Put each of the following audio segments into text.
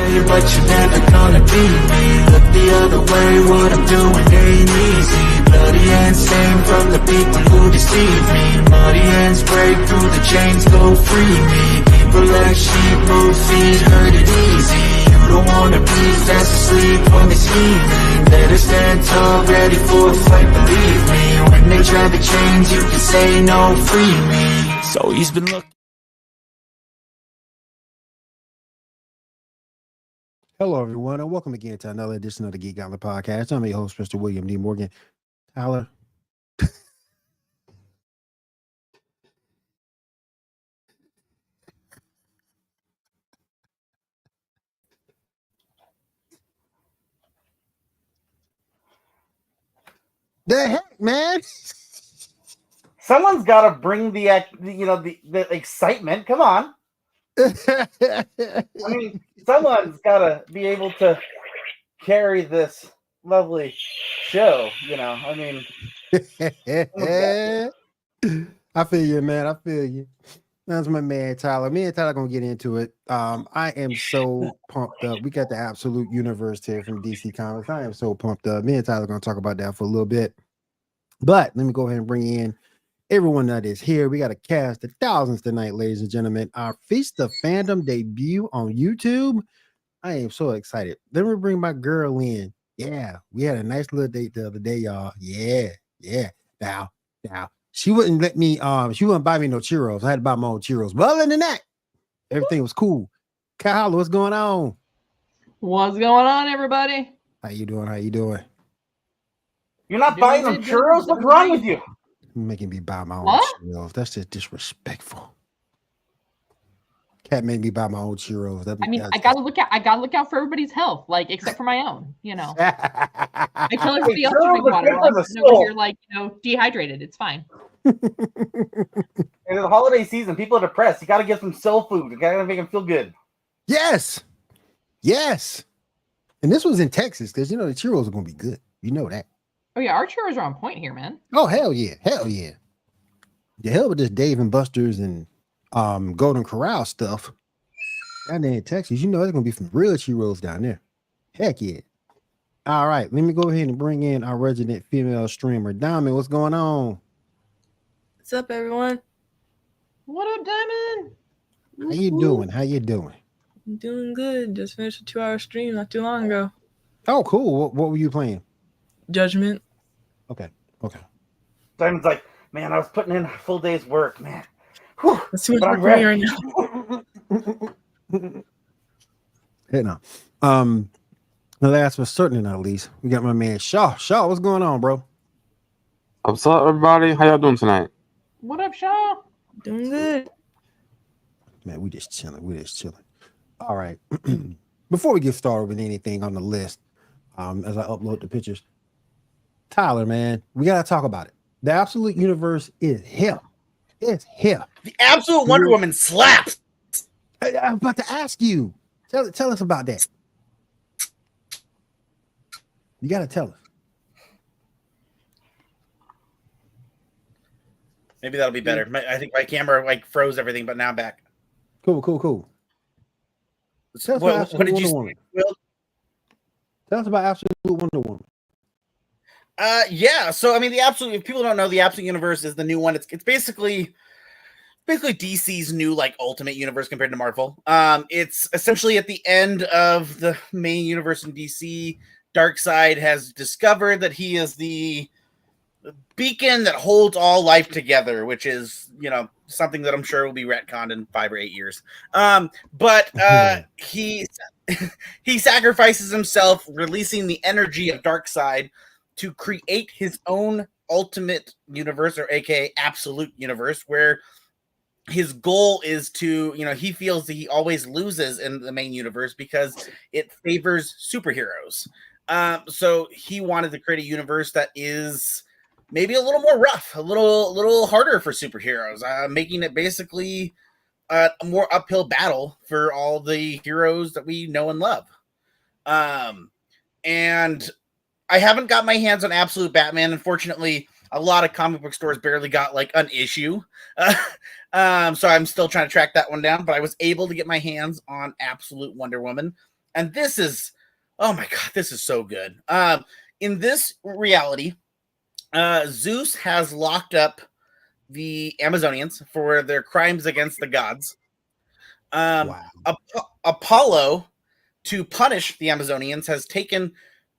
way, but you're never gonna be me. Look the other way, what I'm doing ain't easy. Bloody hands stained from the people who deceive me. Muddy hands break through the chains, go free me. People like sheep move feet, hurt it easy. You don't wanna be fast asleep when they scheming. Better stand tall, ready for a fight, believe me. When they try to change, you can say no, free me. So he's been looking. Hello, everyone, and welcome again to another edition of the Geek Gauntlet Podcast. I'm your host, Mr. William D. Morgan. Tyler. The heck, man? Someone's got to bring the excitement. Come on. I mean, someone's got to be able to carry this lovely show. I mean, I feel you, man. I feel you. That's my man, Tyler. Me and Tyler gonna get into it. I am so pumped up. We got the Absolute Universe here from DC Comics. I am so pumped up. Me and Tyler are gonna talk about that for a little bit. But let me go ahead and bring in everyone that is here. We got a cast of thousands tonight, ladies and gentlemen. Our Feast of Fandom debut on YouTube. I am so excited. Let me bring my girl in. Yeah, we had a nice little date the other day, y'all. Yeah. Now, she wouldn't let me, she wouldn't buy me no churros. I had to buy my own churros. But other than that, everything was cool. Kyle, what's going on? What's going on, everybody? How you doing? You're not buying them churros? What's wrong with you? You're making me buy my own What? churros. That's just disrespectful. Cat made me buy my own churros. I gotta look out for everybody's health, like except for my own. I tell everybody else to drink water. I'm sitting over here, dehydrated. It's fine. It's the holiday season. People are depressed. You got to give them soul food. You got to make them feel good. Yes. And this was in Texas because the churros are gonna be good. You know that. Oh yeah, our churros are on point here, man. Oh hell yeah. The hell with this Dave and Buster's and Golden Corral stuff. Down there in Texas, there's gonna be some real churros down there. Heck yeah. All right, let me go ahead and bring in our resident female streamer, Diamond. What's going on? What's up, everyone? What up, Diamond? How you doing? I'm doing good. Just finished a 2-hour stream not too long ago. Oh, cool. What were you playing? Judgment. Okay. Simon's like, man, I was putting in a full day's work, man. Whew, That's too much work for me right now. Hey, no. The last but certainly not least, we got my man Shaw. Shaw, what's going on, bro? What's up, everybody? How y'all doing tonight? What up, Shaw? Doing good. Man, we just chilling. All right. Before we get started with anything on the list, as I upload the pictures, Tyler, man, we gotta talk about it. The Absolute Universe is here. It's here. The Absolute Wonder Woman slaps. I'm about to ask you. Tell us about that. You gotta tell us. Maybe that'll be better. I think my camera froze everything, but now I'm back. Cool. Tell us What did you Woman. say, Will? Tell us about Absolute Wonder Woman. Yeah. So the Absolute. If people don't know, the Absolute Universe is the new one. It's basically DC's new Ultimate Universe compared to Marvel. It's essentially at the end of the main universe in DC. Darkseid has discovered that he is the beacon that holds all life together, which is something that I'm sure will be retconned in 5 or 8 years. But he sacrifices himself, releasing the energy of Darkseid to create his own ultimate universe, or aka Absolute Universe, where his goal is to, he feels that he always loses in the main universe because it favors superheroes. So he wanted to create a universe that is maybe a little more rough, a little harder for superheroes, making it basically a more uphill battle for all the heroes that we know and love. And I haven't got my hands on Absolute Batman. Unfortunately, a lot of comic book stores barely got an issue. So I'm still trying to track that one down, but I was able to get my hands on Absolute Wonder Woman. And this is, oh my god, this is so good. In this reality, Zeus has locked up the Amazonians for their crimes against the gods. Wow. Apollo, to punish the Amazonians, has taken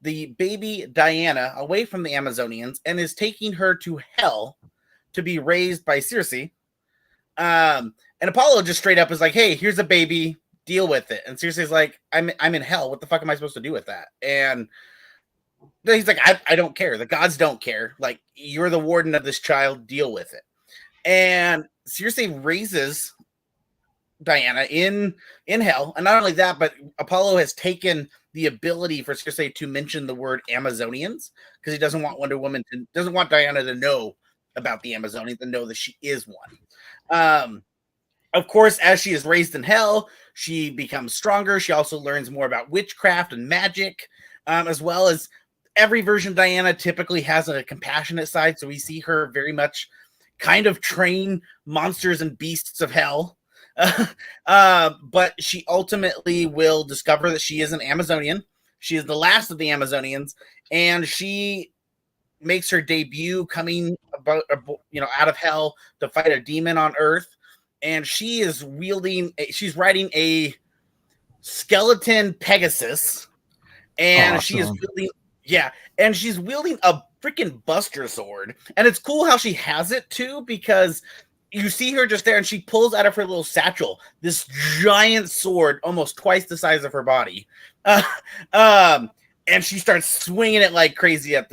the baby Diana away from the Amazonians and is taking her to hell to be raised by Circe. And Apollo just straight up is like, hey, here's a baby, deal with it. And Circe's like, I'm in hell. What the fuck am I supposed to do with that? And he's like, I don't care. The gods don't care. Like, you're the warden of this child, deal with it. And Circe raises Diana in hell. And not only that, but Apollo has taken the ability for Circe to mention the word Amazonians because he doesn't want doesn't want Diana to know about the Amazonians and know that she is one. Of course, as she is raised in hell, she becomes stronger. She also learns more about witchcraft and magic, as well as every version of Diana typically has a compassionate side. So we see her very much kind of train monsters and beasts of hell. But she ultimately will discover that she is an Amazonian. She is the last of the Amazonians, and she makes her debut coming out of hell to fight a demon on Earth. And she is she's riding a skeleton Pegasus, and awesome. She is wielding a freaking Buster sword. And it's cool how she has it too, because you see her just there and she pulls out of her little satchel this giant sword, almost twice the size of her body. And she starts swinging it like crazy at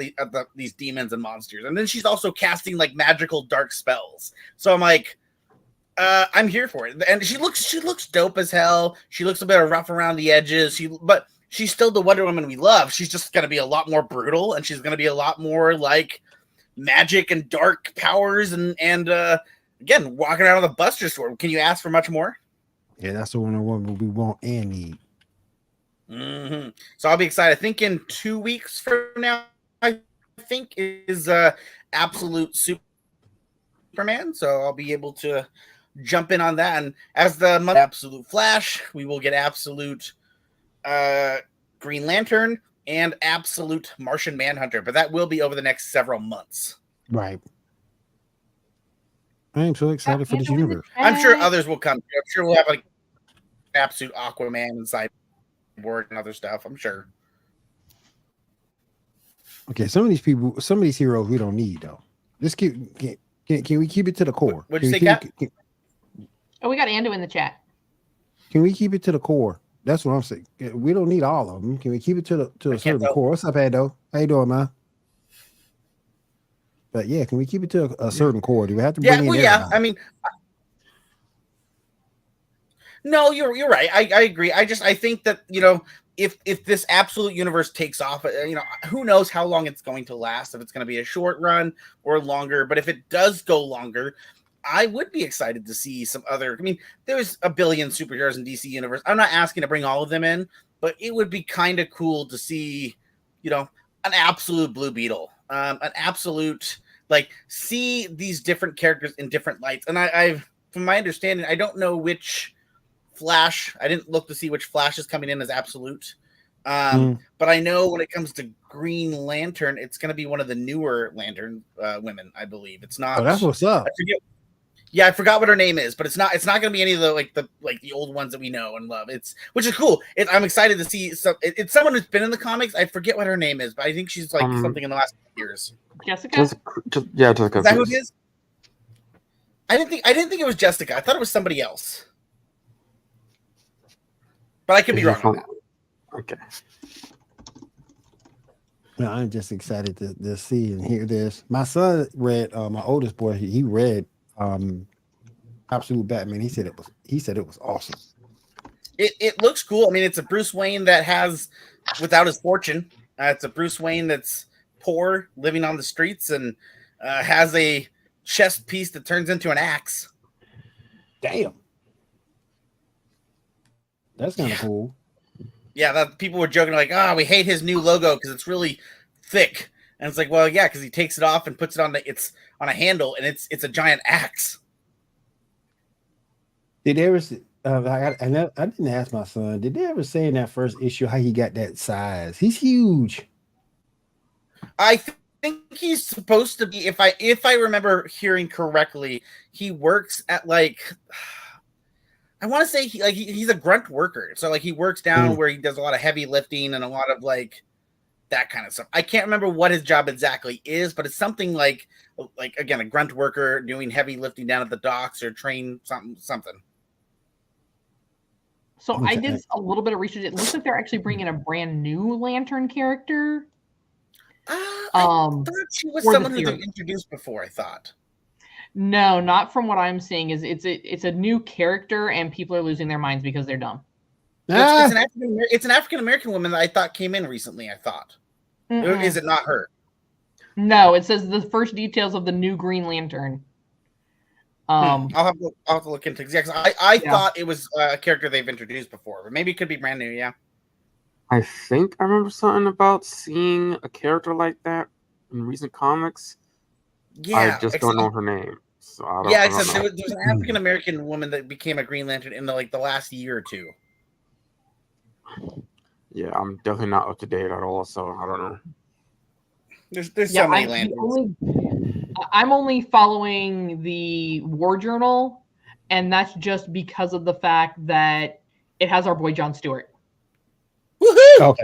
these demons and monsters. And then she's also casting like magical dark spells. So I'm like, I'm here for it. And she looks dope as hell. She looks a bit rough around the edges. But she's still the Wonder Woman we love. She's just going to be a lot more brutal, and she's going to be a lot more like magic and dark powers and again, walking around with a Buster sword. Can you ask for much more? Yeah, that's the Wonder Woman we want and need. Mm-hmm. So I'll be excited. I think in 2 weeks from now, I think is Absolute Superman. So I'll be able to jump in on that. And as the month Absolute Flash, we will get Absolute Green Lantern and Absolute Martian Manhunter. But that will be over the next several months. Right. I am so excited for this universe. I'm sure others will come. I'm sure we'll have like Absolute Aquaman and Cyborg and other stuff. I'm sure. Okay, some of these heroes we don't need though. Let's can we keep it to the core? What'd you say, Cap? Oh, we got Ando in the chat. Can we keep it to the core? That's what I'm saying. We don't need all of them. Can we keep it to a certain core? What's up, Ando? How you doing, man? But yeah, can we keep it to a certain core? Do we have to bring in everybody? I mean, no, you're right. I agree. I think that, if this absolute universe takes off, who knows how long it's going to last, if it's going to be a short run or longer. But if it does go longer, I would be excited to see some other. I mean, there's a billion superheroes in DC Universe. I'm not asking to bring all of them in, but it would be kind of cool to see, an absolute Blue Beetle, an absolute, see these different characters in different lights. And I've, from my understanding, I don't know which Flash. I didn't look to see which Flash is coming in as absolute. But I know when it comes to Green Lantern, it's going to be one of the newer Lantern women, I believe. It's not. Oh, that's what's up. I forgot what her name is, but it's not going to be any of the old ones that we know and love. Which is cool. I'm excited to see. It's someone who's been in the comics. I forget what her name is, but I think she's something in the last years. Jessica. Jessica. Is that who it is? I didn't think it was Jessica. I thought it was somebody else. But I could be wrong on that. Okay. No, I'm just excited to see and hear this. My son read, my oldest boy, he read Absolute Batman. He said it was awesome. It looks cool. I mean, it's a Bruce Wayne that has, without his fortune, it's a Bruce Wayne that's poor, living on the streets, and has a chest piece that turns into an axe. Damn. That's kind of cool. Yeah, that people were joking we hate his new logo because it's really thick. And it's like, well, yeah, because he takes it off and puts it on a handle, and it's a giant axe. Did they ever I didn't ask my son. Did they ever say in that first issue how he got that size? He's huge. I think he's supposed to be. If I remember hearing correctly, he works at like. I want to say he's a grunt worker, so like he works down where he does a lot of heavy lifting and a lot of like that kind of stuff. I can't remember what his job exactly is, but it's something like again a grunt worker doing heavy lifting down at the docks or train something. So I did a little bit of research. It looks like they're actually bringing a brand new Lantern character. I thought she was someone who they introduced before. I thought. No, not from what I'm seeing. It's a new character, and people are losing their minds because they're dumb. It's an African American woman that I thought came in recently. I thought. Is it not her? No, it says the first details of the new Green Lantern. I'll have to look into it. I thought it was a character they've introduced before, but maybe it could be brand new. Yeah. I think I remember something about seeing a character like that in recent comics. Yeah, I just don't know her name. So I don't, except there was an African American woman that became a Green Lantern in the last year or two. Yeah, I'm definitely not up to date at all, so I don't know. There's so many lanterns. I'm only following the War Journal, and that's just because of the fact that it has our boy Jon Stewart. Woohoo!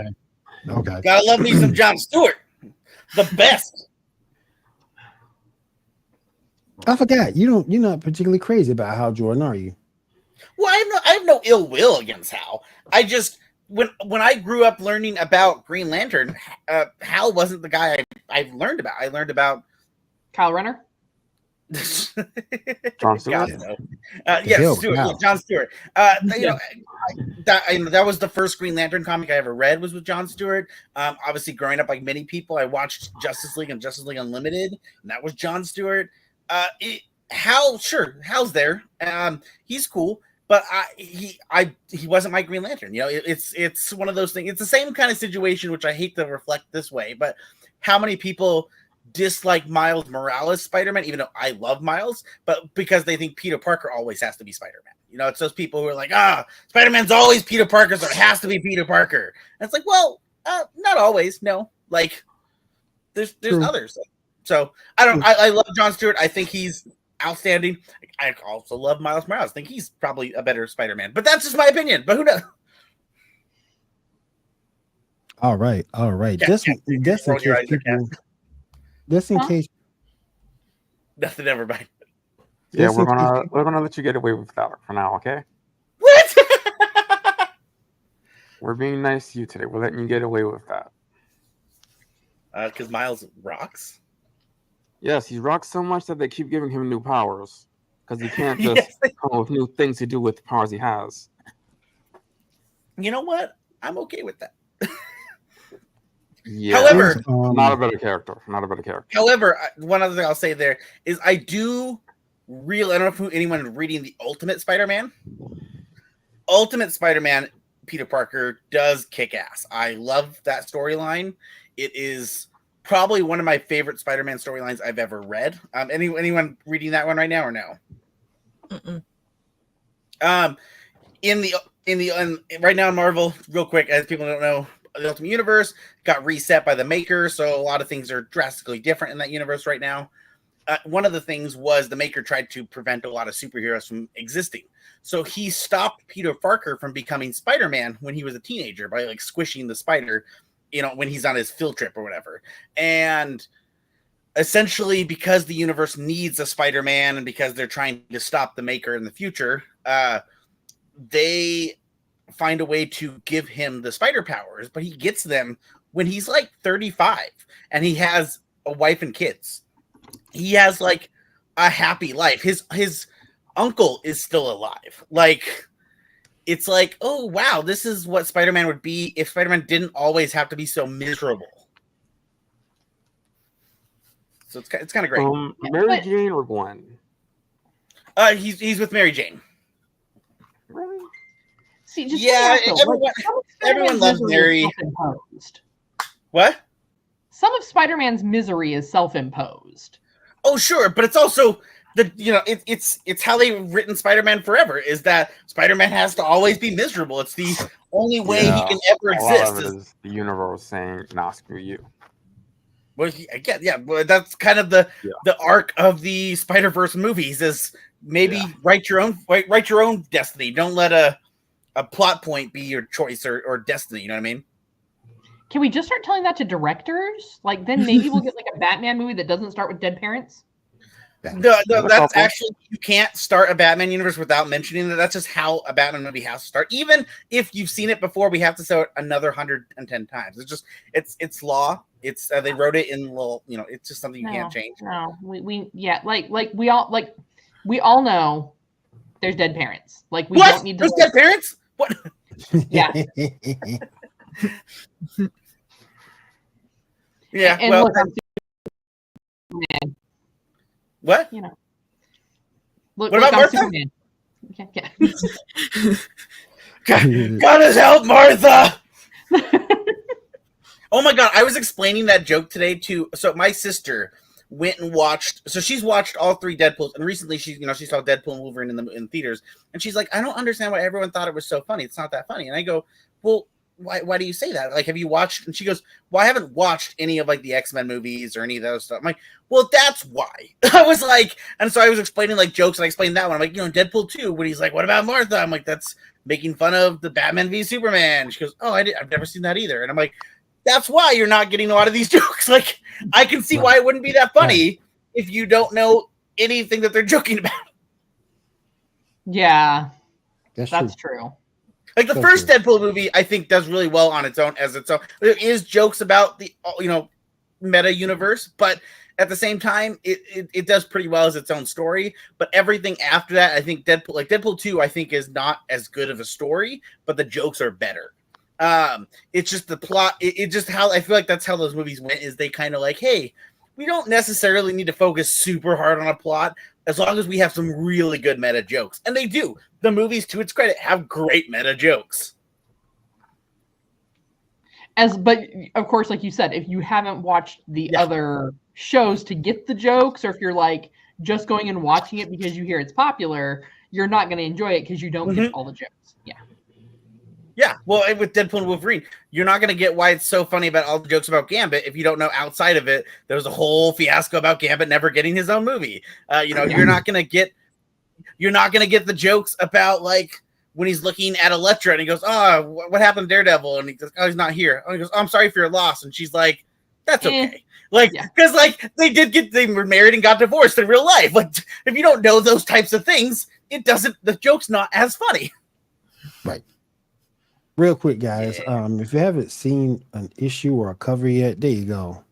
Okay. Gotta love me some Jon Stewart. The best. I forgot. You're not particularly crazy about Hal Jordan, are you? Well, I have no ill will against Hal. I just when I grew up learning about Green Lantern, Hal wasn't the guy I learned about. I learned about Kyle Renner. Jon Stewart. Yes, Jon Stewart. That was the first Green Lantern comic I ever read was with Jon Stewart. Obviously, growing up like many people, I watched Justice League and Justice League Unlimited, and that was Jon Stewart. Hal's there. He's cool, but he wasn't my Green Lantern. It's one of those things. It's the same kind of situation, which I hate to reflect this way, but how many people dislike Miles Morales Spider-Man, even though I love Miles, but because they think Peter Parker always has to be Spider-Man. It's those people who are like, Spider-Man's always Peter Parker, so it has to be Peter Parker. And it's like, well, not always. No, like there's others. So I love Jon Stewart. I think he's outstanding. I also love Miles Morales. I think he's probably a better Spider-Man, but that's just my opinion. But who knows? All right. Just in case. Nothing, never mind. Yeah, we're gonna let you get away with that for now, okay? What? We're being nice to you today. We're letting you get away with that. Because Miles rocks. Yes, he rocks so much that they keep giving him new powers because he can't just come up with new things to do with the powers he has. You know what? I'm okay with that. Yeah. However, not a better character. However, one other thing I'll say there is I don't know if anyone reading the Ultimate Spider-Man. Ultimate Spider-Man, Peter Parker does kick ass. I love that storyline. It is probably one of my favorite Spider-Man storylines I've ever read. Anyone reading that one right now or no? Mm-mm. In the right now in Marvel, real quick, as people don't know, the Ultimate Universe got reset by the Maker, so a lot of things are drastically different in that universe right now. One of the things was the Maker tried to prevent a lot of superheroes from existing. So he stopped Peter Parker from becoming Spider-Man when he was a teenager by like squishing the spider, when he's on his field trip or whatever. And essentially because the universe needs a Spider-Man and because they're trying to stop the Maker in the future, they find a way to give him the spider powers, but he gets them when he's like 35 and he has a wife and kids. He has like a happy life. His uncle is still alive. Like, it's like, oh wow, this is what Spider-Man would be if Spider-Man didn't always have to be so miserable. So it's kind of great. Mary Jane or Gwen? He's with Mary Jane. Really? See, just everyone loves Mary. What? Some of Spider-Man's misery is self-imposed. Oh, sure, but it's also It's how they've written Spider-Man forever. Is that Spider-Man has to always be miserable? It's the only way he can ever exist. A lot of it is the universe saying, "Nah, screw you." Well, again, yeah, but that's kind of the arc of the Spider-Verse movies. Is maybe write your own destiny. Don't let a plot point be your choice or destiny. You know what I mean? Can we just start telling that to directors? Like, then maybe we'll get like a Batman movie that doesn't start with dead parents. No, that's actually, you can't start a Batman universe without mentioning that. That's just how a Batman movie has to start. Even if you've seen it before, we have to say it another 110 times. It's just it's law. It's they wrote it in little, it's just something you can't change. No, we all know there's dead parents. Like, we don't need to. There's dead parents? What? Yeah. Yeah. And well, look, Superman. What? Look, what about Martha? Superman. Yeah. God has helped Martha. Oh my God! I was explaining that joke today to my sister went and watched. So she's watched all 3 Deadpools, and recently she saw Deadpool and Wolverine in theaters, and she's like, I don't understand why everyone thought it was so funny. It's not that funny. And I go, well, why do you say that? Like, have you watched? And she goes, well, I haven't watched any of like the X-Men movies or any of those stuff. I'm like, well, that's why. I was like, and so I was explaining like jokes, and I explained that one. I'm like, Deadpool 2, when he's like, what about Martha? I'm like, that's making fun of the Batman v Superman. She goes, oh, I've never seen that either. And I'm like, that's why you're not getting a lot of these jokes. Like, I can see why it wouldn't be that funny if you don't know anything that they're joking about. Yeah, that's true. Like the first Deadpool movie, I think does really well on its own as its own. There is jokes about the meta universe, but at the same time, it does pretty well as its own story. But everything after that, I think Deadpool 2, I think is not as good of a story, but the jokes are better. It's just the plot. It just how I feel like that's how those movies went. Is they kind of like, hey, we don't necessarily need to focus super hard on a plot as long as we have some really good meta jokes, and they do. The movies, to its credit, have great meta jokes. But of course, like you said, if you haven't watched the other shows to get the jokes, or if you're like just going and watching it because you hear it's popular, you're not going to enjoy it because you don't get all the jokes. Yeah. Yeah, well, with Deadpool and Wolverine, you're not going to get why it's so funny about all the jokes about Gambit if you don't know outside of it. There was a whole fiasco about Gambit never getting his own movie. You're not going to get the jokes about like when he's looking at Elektra and he goes, "Oh, what happened to Daredevil?" And he goes, "Oh, he's not here." And he goes, "Oh, I'm sorry for your loss." And she's like, "That's okay." Because they were married and got divorced in real life. Like, if you don't know those types of things, the joke's not as funny. Right. Real quick, guys. If you haven't seen an issue or a cover yet, there you go.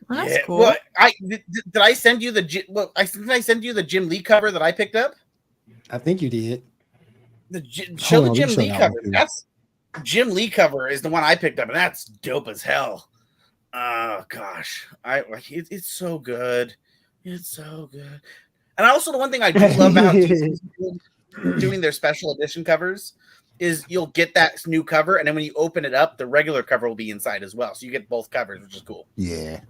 That's cool. Well, did I send you did I send you the Jim Lee cover that I picked up? I think you did. The Jim Lee cover. That's Jim Lee cover is the one I picked up, and that's dope as hell. Oh gosh, it's so good. It's so good. And also the one thing I do love about doing their special edition covers is you'll get that new cover, and then when you open it up, the regular cover will be inside as well. So you get both covers, which is cool. Yeah.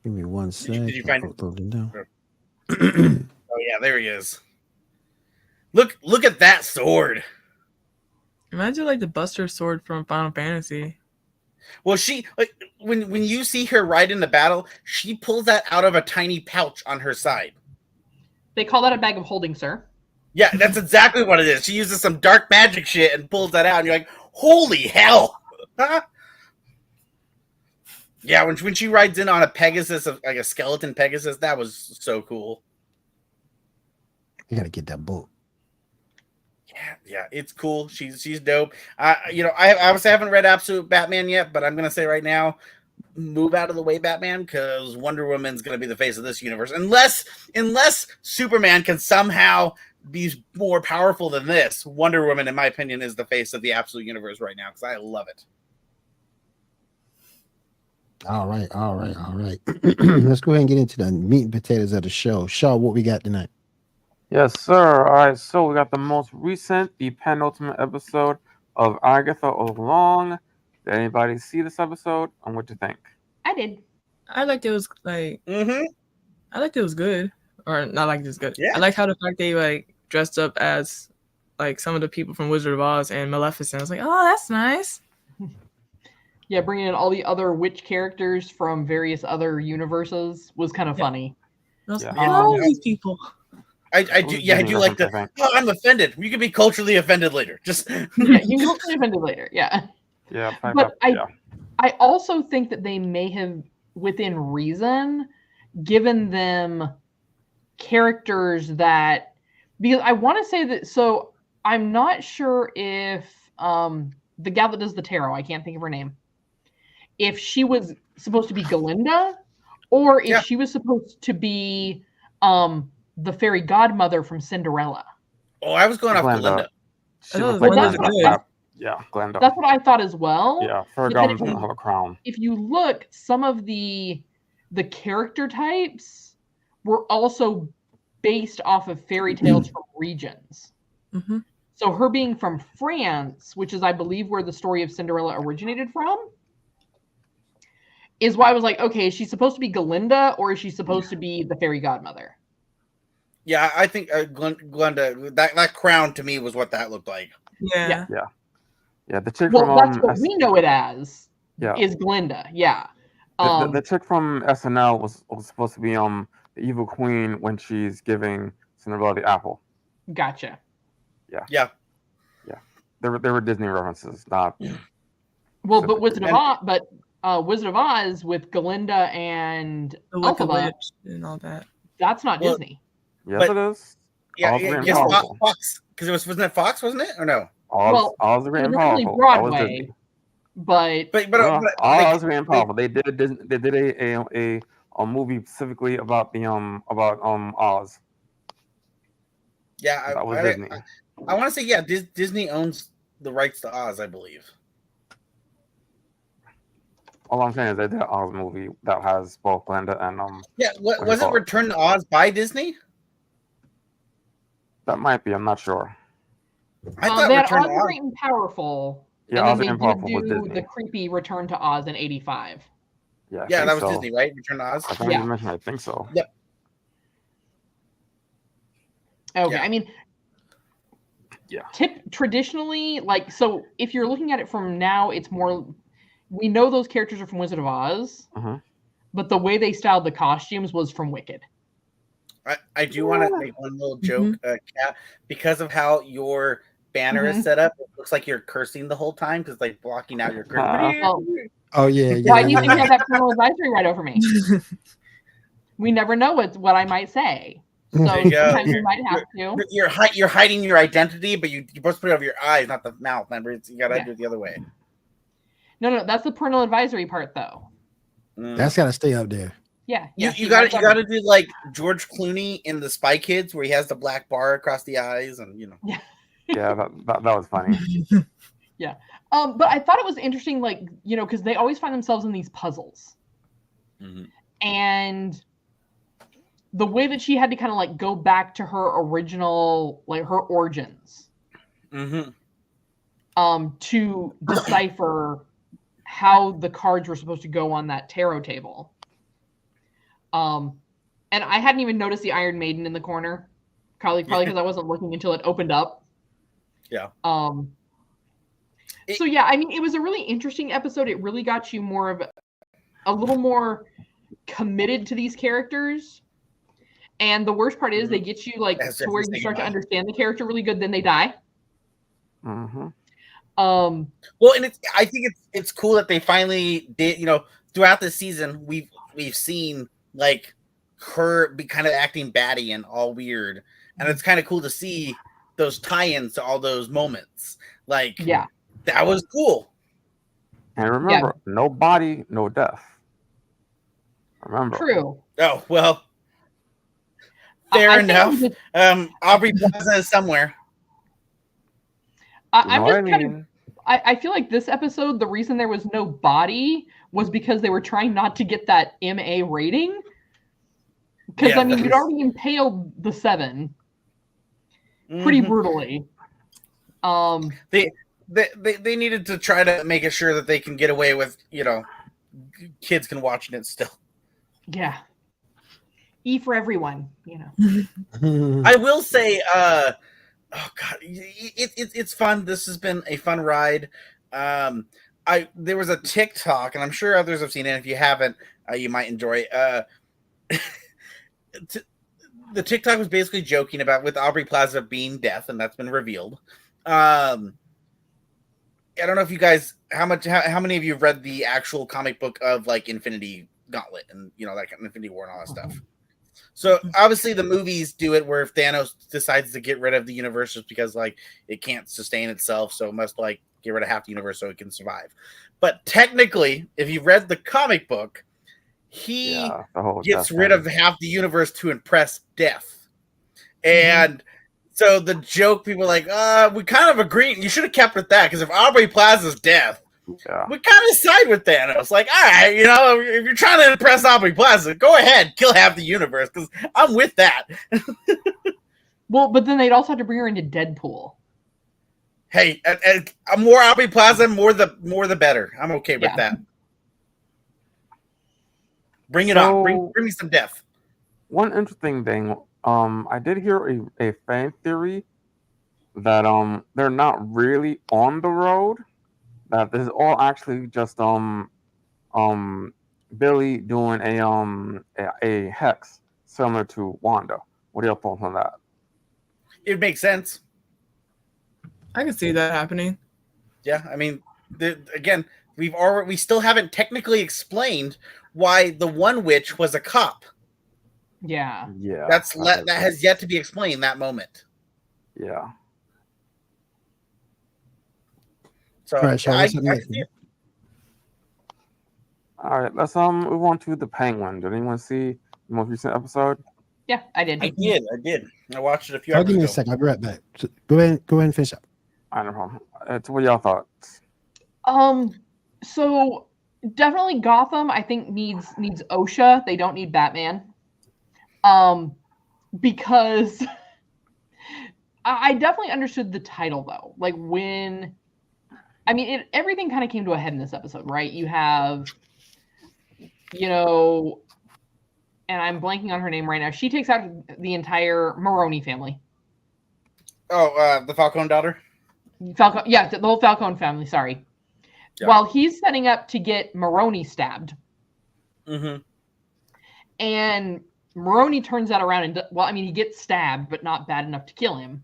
Give me one second. Did you find it? Oh yeah, there he is. Look at that sword. Imagine like the Buster sword from Final Fantasy. Well, she when you see her ride into battle, she pulls that out of a tiny pouch on her side. They call that a bag of holding, sir. Yeah, that's exactly what it is. She uses some dark magic shit and pulls that out, and you're like, holy hell. Yeah, when she rides in on a Pegasus, like a skeleton Pegasus, that was so cool. You gotta get that book. Yeah, it's cool. She's dope. I obviously haven't read Absolute Batman yet, but I'm gonna say right now, move out of the way, Batman, because Wonder Woman's gonna be the face of this universe. Unless Superman can somehow be more powerful than this, Wonder Woman, in my opinion, is the face of the Absolute universe right now because I love it. All right. Let's go ahead and get into the meat and potatoes of the show. Shaw, what we got tonight? Yes, sir. All right, so we got the most recent, the penultimate episode of Agatha Along. Did anybody see this episode? And what do you think? I did. I liked it was like Mm-hmm. I liked it was good, or not like it was good. Yeah. I liked how the fact they like dressed up as like some of the people from Wizard of Oz and Maleficent. I was like, oh, that's nice. Yeah, bringing in all the other witch characters from various other universes was kind of funny. I was Yeah. like, oh, Yeah. these people. I do like the. Oh, I'm offended. You can be culturally offended later. Just Yeah, you can look offended later. Yeah. Yeah, But yeah. I also think that they may have, within reason, given them characters that, because I want to say that, so I'm not sure if the gal that does the tarot, I can't think of her name, if she was supposed to be Galinda or if she was supposed to be the fairy godmother from Cinderella. Oh, I was going off Glenda. Glenda. She Oh, looks like that's Glenda. what- Yeah, Glenda. That's what I thought as well. Yeah, her But gum then doesn't have a crown. if you look, some of the character types were also based off of fairy tales from regions. Mm-hmm. So her being from France, which is, I believe, where the story of Cinderella originated from, is why I was like, okay, is she supposed to be Galinda or is she supposed to be the fairy godmother? Yeah, I think Glenda. That crown to me was what that looked like. Yeah. Yeah, the chick Well, from that's what we know it as. Yeah. Is Glinda. Yeah. The chick from SNL was supposed to be the evil queen when she's giving Cinderella the apple. Gotcha. Yeah. There were Disney references, not. Well, but Wizard of Oz with Galinda and The Wicked Elphaba, Witch and all that. that's not Well, Disney. Yes, But- it is. Yeah, Oz the Grand yes, Powerful. Fox. Because wasn't it Fox, wasn't it, or no? Oz the Grand originally Powerful. That was Broadway, Disney. but No, But Oz the Grand Powerful. They did a movie specifically about the Oz. yeah, That was Disney. I want to say Disney owns the rights to Oz, I believe. All I'm saying is they did an Oz movie that has both Glenda and Yeah, What do you was it call it? Return to Oz by Disney? That might be. I'm not sure. I thought they had Return Oz to the Oz. Great and Powerful, Yeah, and Oz then the they Grand did Powerful was do Disney. the creepy Return to Oz in '85. Yeah, I Yeah, think that was so. Disney, right? Return to Oz. I think Yeah. you mentioned. I think so. Okay, Yeah. I mean, Yeah. traditionally, like, so if you're looking at it from now, it's more, we know those characters are from Wizard of Oz, Mhm. but the way they styled the costumes was from Wicked. I do want to make one little joke, Kat, because of how your banner is set up. It looks like you're cursing the whole time because like blocking out your curse. Well, Oh yeah, why do you yeah. think you have that parental advisory right over me? We never know what I might say. So There you go. sometimes we might have to. You're hiding your identity, but you're supposed to put it over your eyes, not the mouth. Remember, you gotta do it the other way. No, that's the parental advisory part, though. That's gotta stay up there. Yeah. You gotta do like George Clooney in the Spy Kids, where he has the black bar across the eyes, and you know. Yeah, that was funny. But I thought it was interesting, like, you know, because they always find themselves in these puzzles. Mhm. And the way that she had to kind of like go back to her original, like her origins, Mm-hmm. to decipher how the cards were supposed to go on that tarot table. And I hadn't even noticed the Iron Maiden in the corner, probably because I wasn't looking until it opened up. Yeah. So yeah, I mean, it was a really interesting episode. It really got you more of a little more committed to these characters. And the worst part is they get you like That's to where you start to understand the character really good, then they die. Mm-hmm. Well, and I think it's cool that they finally did. You know, throughout the season, we've seen like her be kind of acting batty and all weird, and it's kind of cool to see those tie-ins to all those moments. Like, Yeah. that was cool. And remember, no body, no death. Remember. True. Oh well, fair I think enough. I'm just- Aubrey Plaza is somewhere. You I'm know just what I kind of. mean? I feel like this episode, the reason there was no body was because they were trying not to get that MA rating. Because Yeah, I mean, that you'd was- already impaled the 7 pretty Mhm. brutally. They needed to try to make it sure that they can get away with, you know, kids can watch it still. Yeah. E for everyone, you know. I will say, oh god, it's fun. This has been a fun ride. There was a TikTok, and I'm sure others have seen it. If you haven't, you might enjoy it. The TikTok was basically joking about with Aubrey Plaza being deaf, and that's been revealed. I don't know if you guys, how many of you have read the actual comic book of like Infinity Gauntlet and that kind of Infinity War and all that stuff. So obviously the movies do it where if Thanos decides to get rid of the universe just because like it can't sustain itself, so it must like get rid of half the universe so it can survive. But technically, if you read the comic book, he gets rid of half the universe to impress Death. And so the joke, people are like, we kind of agree. You should have kept with that because if Aubrey Plaza's death, we kind of side with Thanos. Like, all right, if you're trying to impress Aubrey Plaza, go ahead, kill half the universe because I'm with that. Well, but then they'd also have to bring her into Deadpool. Hey, more Aubrey Plaza, more the better. I'm okay with that. Bring it on. Bring me some death. One interesting thing, I did hear a fan theory that they're not really on the road. That this is all actually just Billy doing a hex similar to Wanda. What are your thoughts on that? It makes sense. I can see that happening. Yeah, I mean, again, we still haven't technically explained why the one witch was a cop. Yeah. That has yet to be explained. That moment. Yeah. So all right, Sean, all right, let's move on to the Penguin. Did anyone see the most recent episode? Yeah, I did. I did. I watched it a few hours ago. Give me a second. I'll be right back. So go ahead and finish up. I don't know. So what y'all thoughts? So definitely Gotham, I think needs OSHA. They don't need Batman. Because I definitely understood the title though. Like everything kind of came to a head in this episode, right? You have, and I'm blanking on her name right now. She takes out the entire Maroni family. Oh, the Falcone daughter? Falcone, yeah, the whole Falcone family, sorry. Yeah. While he's setting up to get Maroni stabbed. Mm-hmm. And Maroni turns that around and, he gets stabbed, but not bad enough to kill him.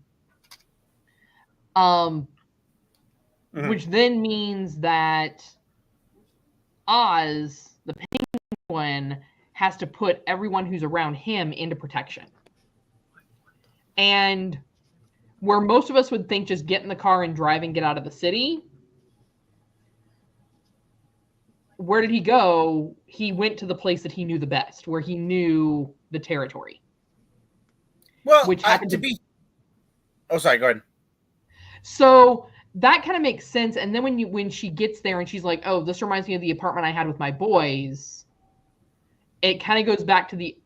Which then means that Oz, the Penguin, has to put everyone who's around him into protection. And where most of us would think just get in the car and drive and get out of the city, where did he go? He went to the place that he knew the best, where he knew the territory. Well, which happened to be... Oh, sorry, go ahead. So that kind of makes sense. And then when she gets there and she's like, oh, this reminds me of the apartment I had with my boys, it kind of goes back to the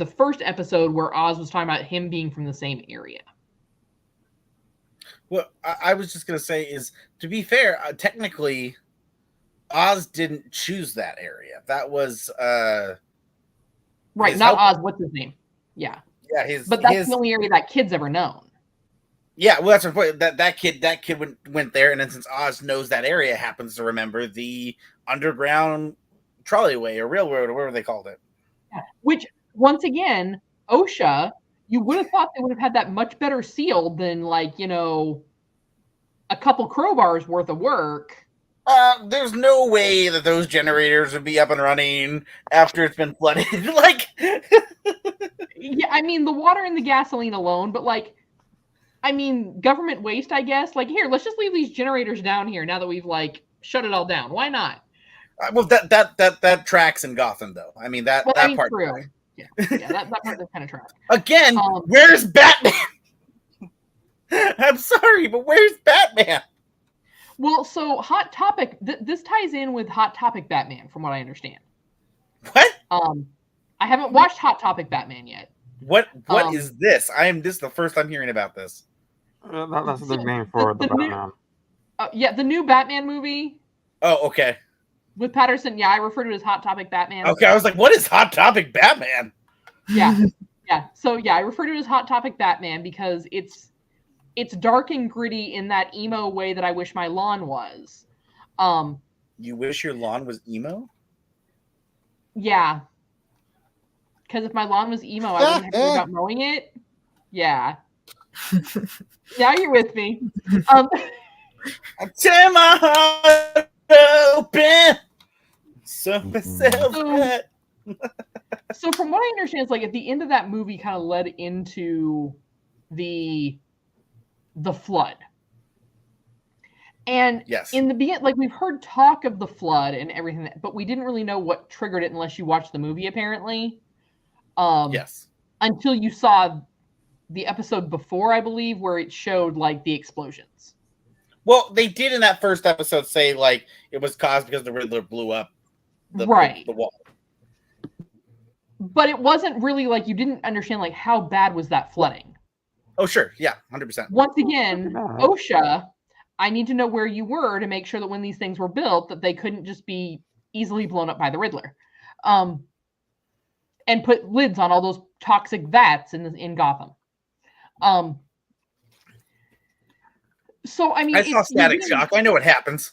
first episode where Oz was talking about him being from the same area. Well, I was just going to say is, to be fair, technically, Oz didn't choose that area. That was... right, not Oz. What's his name? Yeah. Yeah, but that's the only area that kid's ever known. Yeah, well, that's the point. That kid went there, and then since Oz knows that area, happens to remember the underground trolleyway or railroad or whatever they called it. Yeah. Which, once again, OSHA, you would have thought they would have had that much better sealed than, a couple crowbars worth of work. There's no way that those generators would be up and running after it's been flooded. Yeah, the water and the gasoline alone, but government waste, I guess. Here, let's just leave these generators down here now that we've shut it all down. Why not? Well, that tracks in Gotham, though. That part. True. Yeah, that part does kind of track. Again, where's Batman? I'm sorry, but where's Batman? Well, so Hot Topic, this ties in with Hot Topic Batman, from what I understand. What? I haven't watched Hot Topic Batman yet. What is this? This is the first I'm hearing about this. That's the name for the Batman. The new Batman movie. Oh, okay. With Patterson, yeah, I refer to it as Hot Topic Batman. Okay, I was like, what is Hot Topic Batman? Yeah. Yeah. So yeah, I refer to it as Hot Topic Batman because it's dark and gritty in that emo way that I wish my lawn was. You wish your lawn was emo? Yeah. Because if my lawn was emo, I wouldn't have to worry about mowing it. Yeah. Now you're with me. I tear my heart open. So myself. So from what I understand, it's like at the end of that movie kind of led into the flood. And yes, in the beginning, like we've heard talk of the flood and everything, but we didn't really know what triggered it unless you watched the movie, apparently. Yes. Until you saw the episode before, I believe, where it showed like the explosions. Well, they did in that first episode say like it was caused because the Riddler blew up the wall. But it wasn't really like you didn't understand like how bad was that flooding. Oh, sure. Yeah, 100%. Once again, OSHA, I need to know where you were to make sure that when these things were built, that they couldn't just be easily blown up by the Riddler. And put lids on all those toxic vats in Gotham. So, I mean... I saw Static Shock. I know what happens.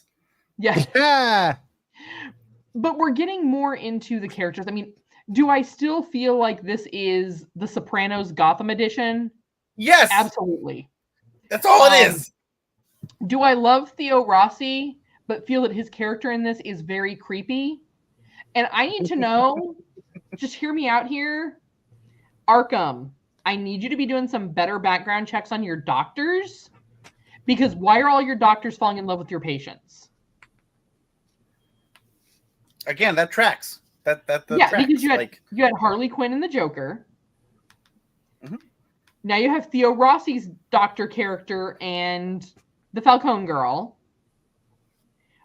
Yeah. But we're getting more into the characters. I mean, do I still feel like this is the Sopranos Gotham edition? Yes. Absolutely. That's all it is. Do I love Theo Rossi, but feel that his character in this is very creepy? And I need to know, just hear me out here. Arkham, I need you to be doing some better background checks on your doctors. Because why are all your doctors falling in love with your patients? Again, that tracks. That tracks. Because you had Harley Quinn and the Joker. Mm-hmm. Now you have Theo Rossi's doctor character and the Falcone girl.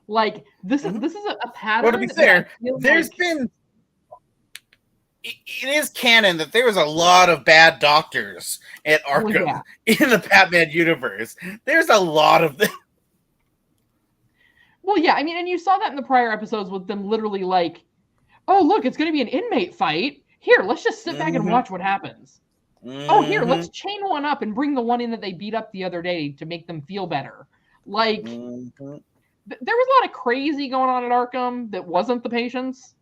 Like this is a pattern. Well, to be fair, there's been it is canon that there was a lot of bad doctors at Arkham in the Batman universe. There's a lot of them. Well, yeah, I mean, and you saw that in the prior episodes with them literally like, oh, look, it's going to be an inmate fight. Here, let's just sit back and watch what happens. Oh, here, let's chain one up and bring the one in that they beat up the other day to make them feel better. Like, there was a lot of crazy going on at Arkham that wasn't the patients.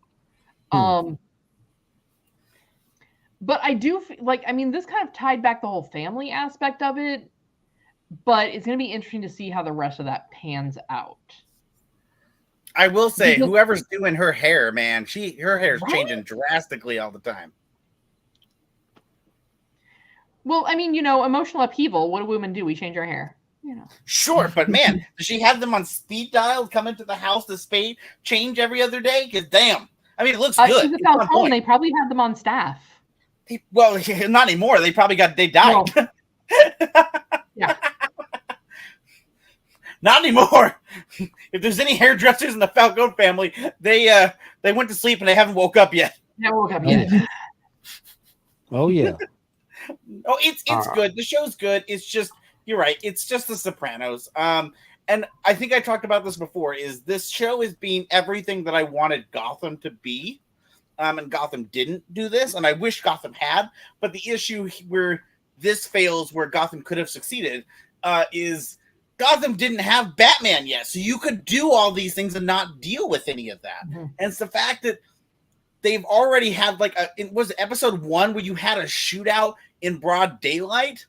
But I do, like, I mean, this kind of tied back the whole family aspect of it, but it's going to be interesting to see how the rest of that pans out. I will say, whoever's doing her hair, man, her hair is changing drastically all the time. Well, I mean, emotional upheaval. What do women do? We change our hair. Sure, but man, does she have them on speed dial, come into the house to change every other day? Because damn, I mean, it looks good. She's a Falcone. They probably had them on staff. Well, not anymore. They probably they died. No. Yeah. Not anymore. If there's any hairdressers in the Falcone family, they went to sleep and they haven't woke up yet. They woke up yet. Oh yeah. Oh, it's good. The show's good. It's just, you're right. It's just The Sopranos. And I think I talked about this before. Is this show is being everything that I wanted Gotham to be, and Gotham didn't do this, and I wish Gotham had. But the issue where this fails, where Gotham could have succeeded, is Gotham didn't have Batman yet, so you could do all these things and not deal with any of that. Mm-hmm. And it's the fact that they've already had was episode 1 where you had a shootout in broad daylight?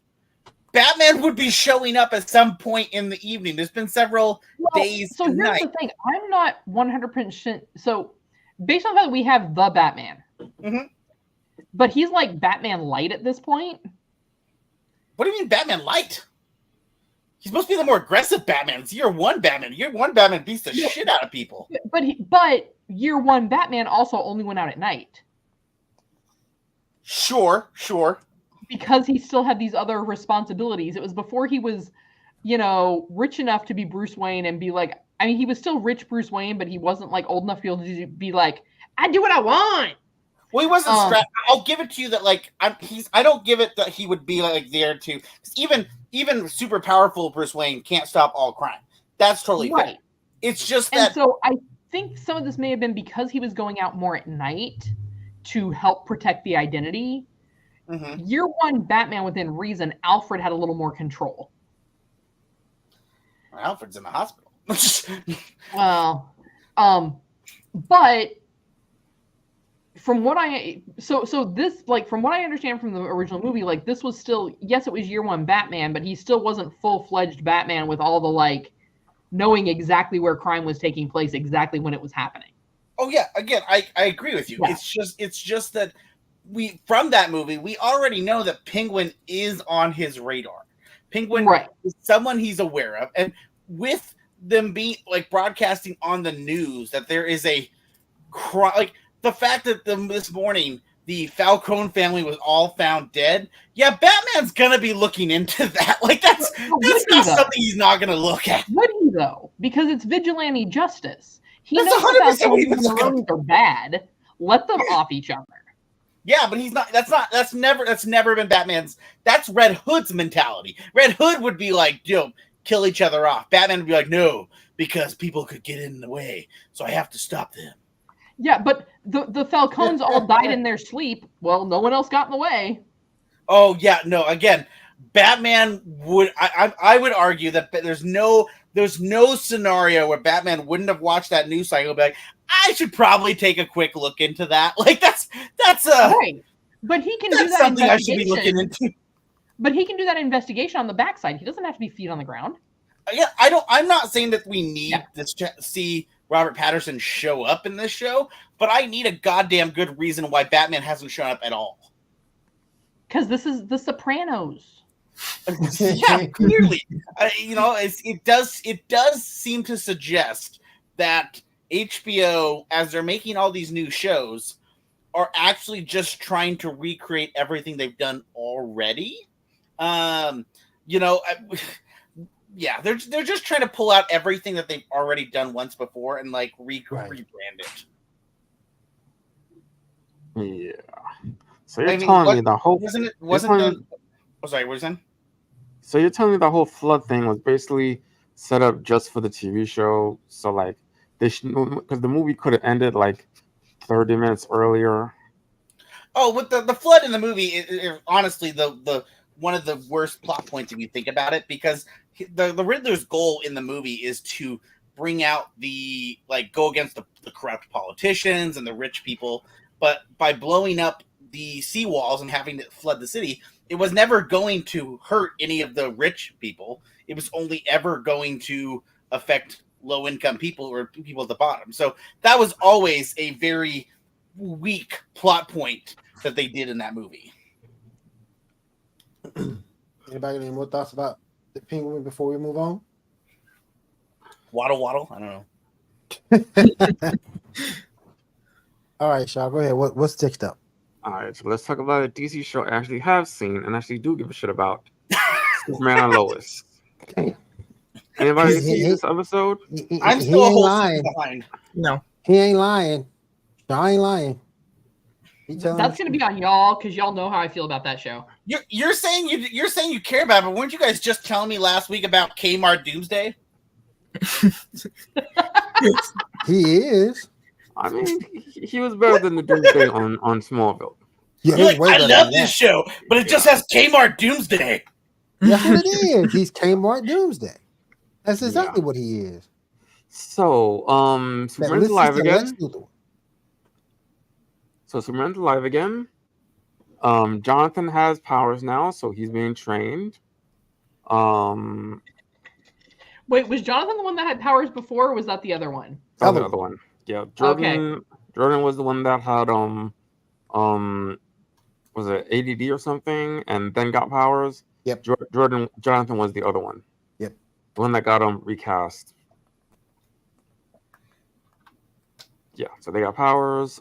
Batman would be showing up at some point in the evening. There's been several days. So here's the thing. I'm not 100%. So based on that, we have the Batman. Mm-hmm. But he's like Batman Light at this point. What do you mean Batman Light? He's supposed to be the more aggressive Batman. It's Year 1 Batman. Year 1 Batman beats the shit out of people. But Year 1 Batman also only went out at night. Sure. Because he still had these other responsibilities. It was before he was, rich enough to be Bruce Wayne and be like, I mean, he was still rich Bruce Wayne, but he wasn't like old enough to be able to be like, I do what I want. Well, he wasn't strapped. I'll give it to you that I don't give it that he would be like there to, even super powerful Bruce Wayne can't stop all crime. That's totally right. fair. It's just and that. So I think some of this may have been because he was going out more at night to help protect the identity. Mm-hmm. Year one Batman Within Reason, Alfred had a little more control. Well, Alfred's in the hospital. Well, but from what I this, like, from what I understand from the original movie, like, this was still, yes, it was year one Batman, but he still wasn't full-fledged Batman with all the, like, knowing exactly where crime was taking place, exactly when it was happening. Oh yeah, again, I agree with you. Yeah. It's just that from that movie, we already know that Penguin is on his radar. Penguin is someone he's aware of, and with them being, like, broadcasting on the news that there is a crime, like the fact that this morning the Falcone family was all found dead. Yeah, Batman's gonna be looking into that. Like, that's not something he's not gonna look at. Would he though? Because it's vigilante justice. He That's knows 100% the what he was Falcones are bad. Let them off each other. Yeah, but he's not. That's never been Batman's. That's Red Hood's mentality. Red Hood would be like, kill each other off. Batman would be like, no, because people could get in the way, so I have to stop them. Yeah, but the Falcones all died in their sleep. Well, no one else got in the way. Oh yeah, no. Again, Batman would. I would argue that there's no scenario where Batman wouldn't have watched that news cycle and be like, I should probably take a quick look into that. Like, that's right. But he can do that something I should be looking into. But he can do that investigation on the backside. He doesn't have to be feet on the ground. Yeah, I'm not saying that we need to see Robert Pattinson show up in this show, but I need a goddamn good reason why Batman hasn't shown up at all. Because this is The Sopranos. Yeah, clearly, it does seem to suggest that HBO, as they're making all these new shows, are actually just trying to recreate everything they've done already. They're just trying to pull out everything that they've already done once before and, like, rebrand it. Yeah. So you're telling me the whole sorry, what was that? So you're telling me the whole flood thing was basically set up just for the TV show? So, like, because the movie could have ended like 30 minutes earlier. Oh, with the flood in the movie, it honestly the one of the worst plot points if you think about it, because the Riddler's goal in the movie is to bring out go against the corrupt politicians and the rich people, but by blowing up the seawalls and having to flood the city, it was never going to hurt any of the rich people. It was only ever going to affect low-income people or people at the bottom. So that was always a very weak plot point that they did in that movie. Anybody got any more thoughts about the Penguin before we move on? Waddle. I don't know. All right, Shaw, go ahead. What's next up? All right, so let's talk about a DC show I actually have seen and actually do give a shit about. Superman and Lois. Anybody see this episode? I'm still a whole season behind. No. He ain't lying. Shaw ain't lying. That's going to be on y'all, because y'all know how I feel about that show. You're saying you care about it, but weren't you guys just telling me last week about Kmart Doomsday? He is. I mean, he was better than the Doomsday on Smallville. Yeah, You're like, I love this show, but it just has Kmart Doomsday. That's what it is. He's Kmart Doomsday. That's exactly what he is. So, Superman's alive again. Jonathan has powers now, so he's being trained. Wait, was Jonathan the one that had powers before, or was that the other one? The other one. Yeah, Jordan was the one that had was it ADD or something, and then got powers. Yep. Jonathan was the other one. Yep. The one that got recast. Yeah, so they got powers.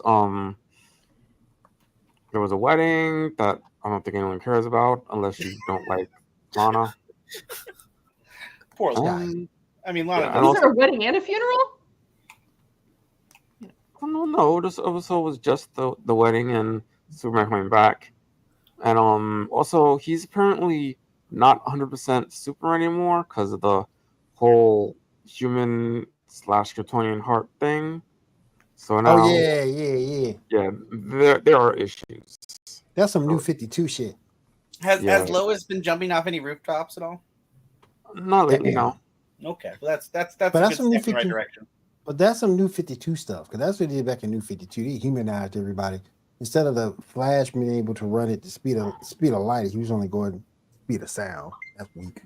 There was a wedding that I don't think anyone cares about unless you don't like Lana. Poor guy. I mean, Lana. Was there a wedding and a funeral? No. This episode was just the wedding and Superman coming back. And also, he's apparently not 100% super anymore because of the whole human / Kryptonian heart thing. So now, Oh yeah. there are issues. That's some new 52 shit. Has Lois been jumping off any rooftops at all? Not lately, no. Okay, well that's But a that's good some new step in the right 50 direction. But that's some new 52 stuff, because that's what they did back in New 52. They humanized everybody. Instead of the Flash being able to run at the speed of light, he was only going speed of sound. That's weak.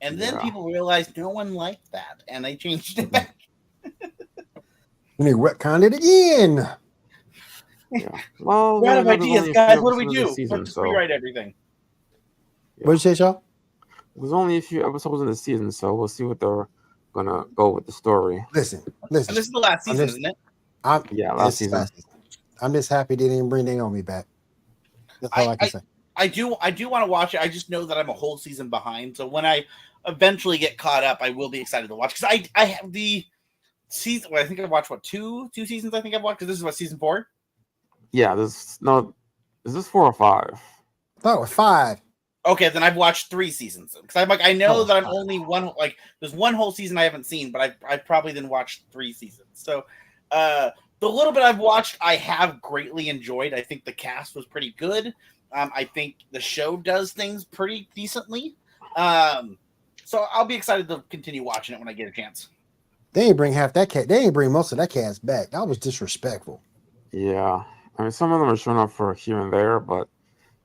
And then people realized no one liked that, and they changed it back. And they retconned it again. Yeah. Well, We're out of there's ideas, only a guys. few What do we episodes of do? the season, Let's just so rewrite everything. What did you say, Shaw? there's only a few episodes in the season, so we'll see what they're gonna go with the story. Listen. And this is the last season, isn't it? Last season. I'm just happy they didn't bring Naomi back. That's all I can say. I do want to watch it. I just know that I'm a whole season behind. So when I eventually get caught up, I will be excited to watch, because I have the season. I think I've watched two seasons. I think I've watched, because this is what, season 4. Yeah, is this 4 or 5? I thought it was 5. Okay, then I've watched 3 seasons, because I'm like, I know that I'm 5. only one. Like, there's one whole season I haven't seen, but I've probably then watched 3 seasons. So the little bit I've watched, I have greatly enjoyed. I think the cast was pretty good. I think the show does things pretty decently. So I'll be excited to continue watching it when I get a chance. They ain't bring half that cat. They ain't bring most of that cast back. That was disrespectful. Yeah, I mean, some of them are showing up for here and there, but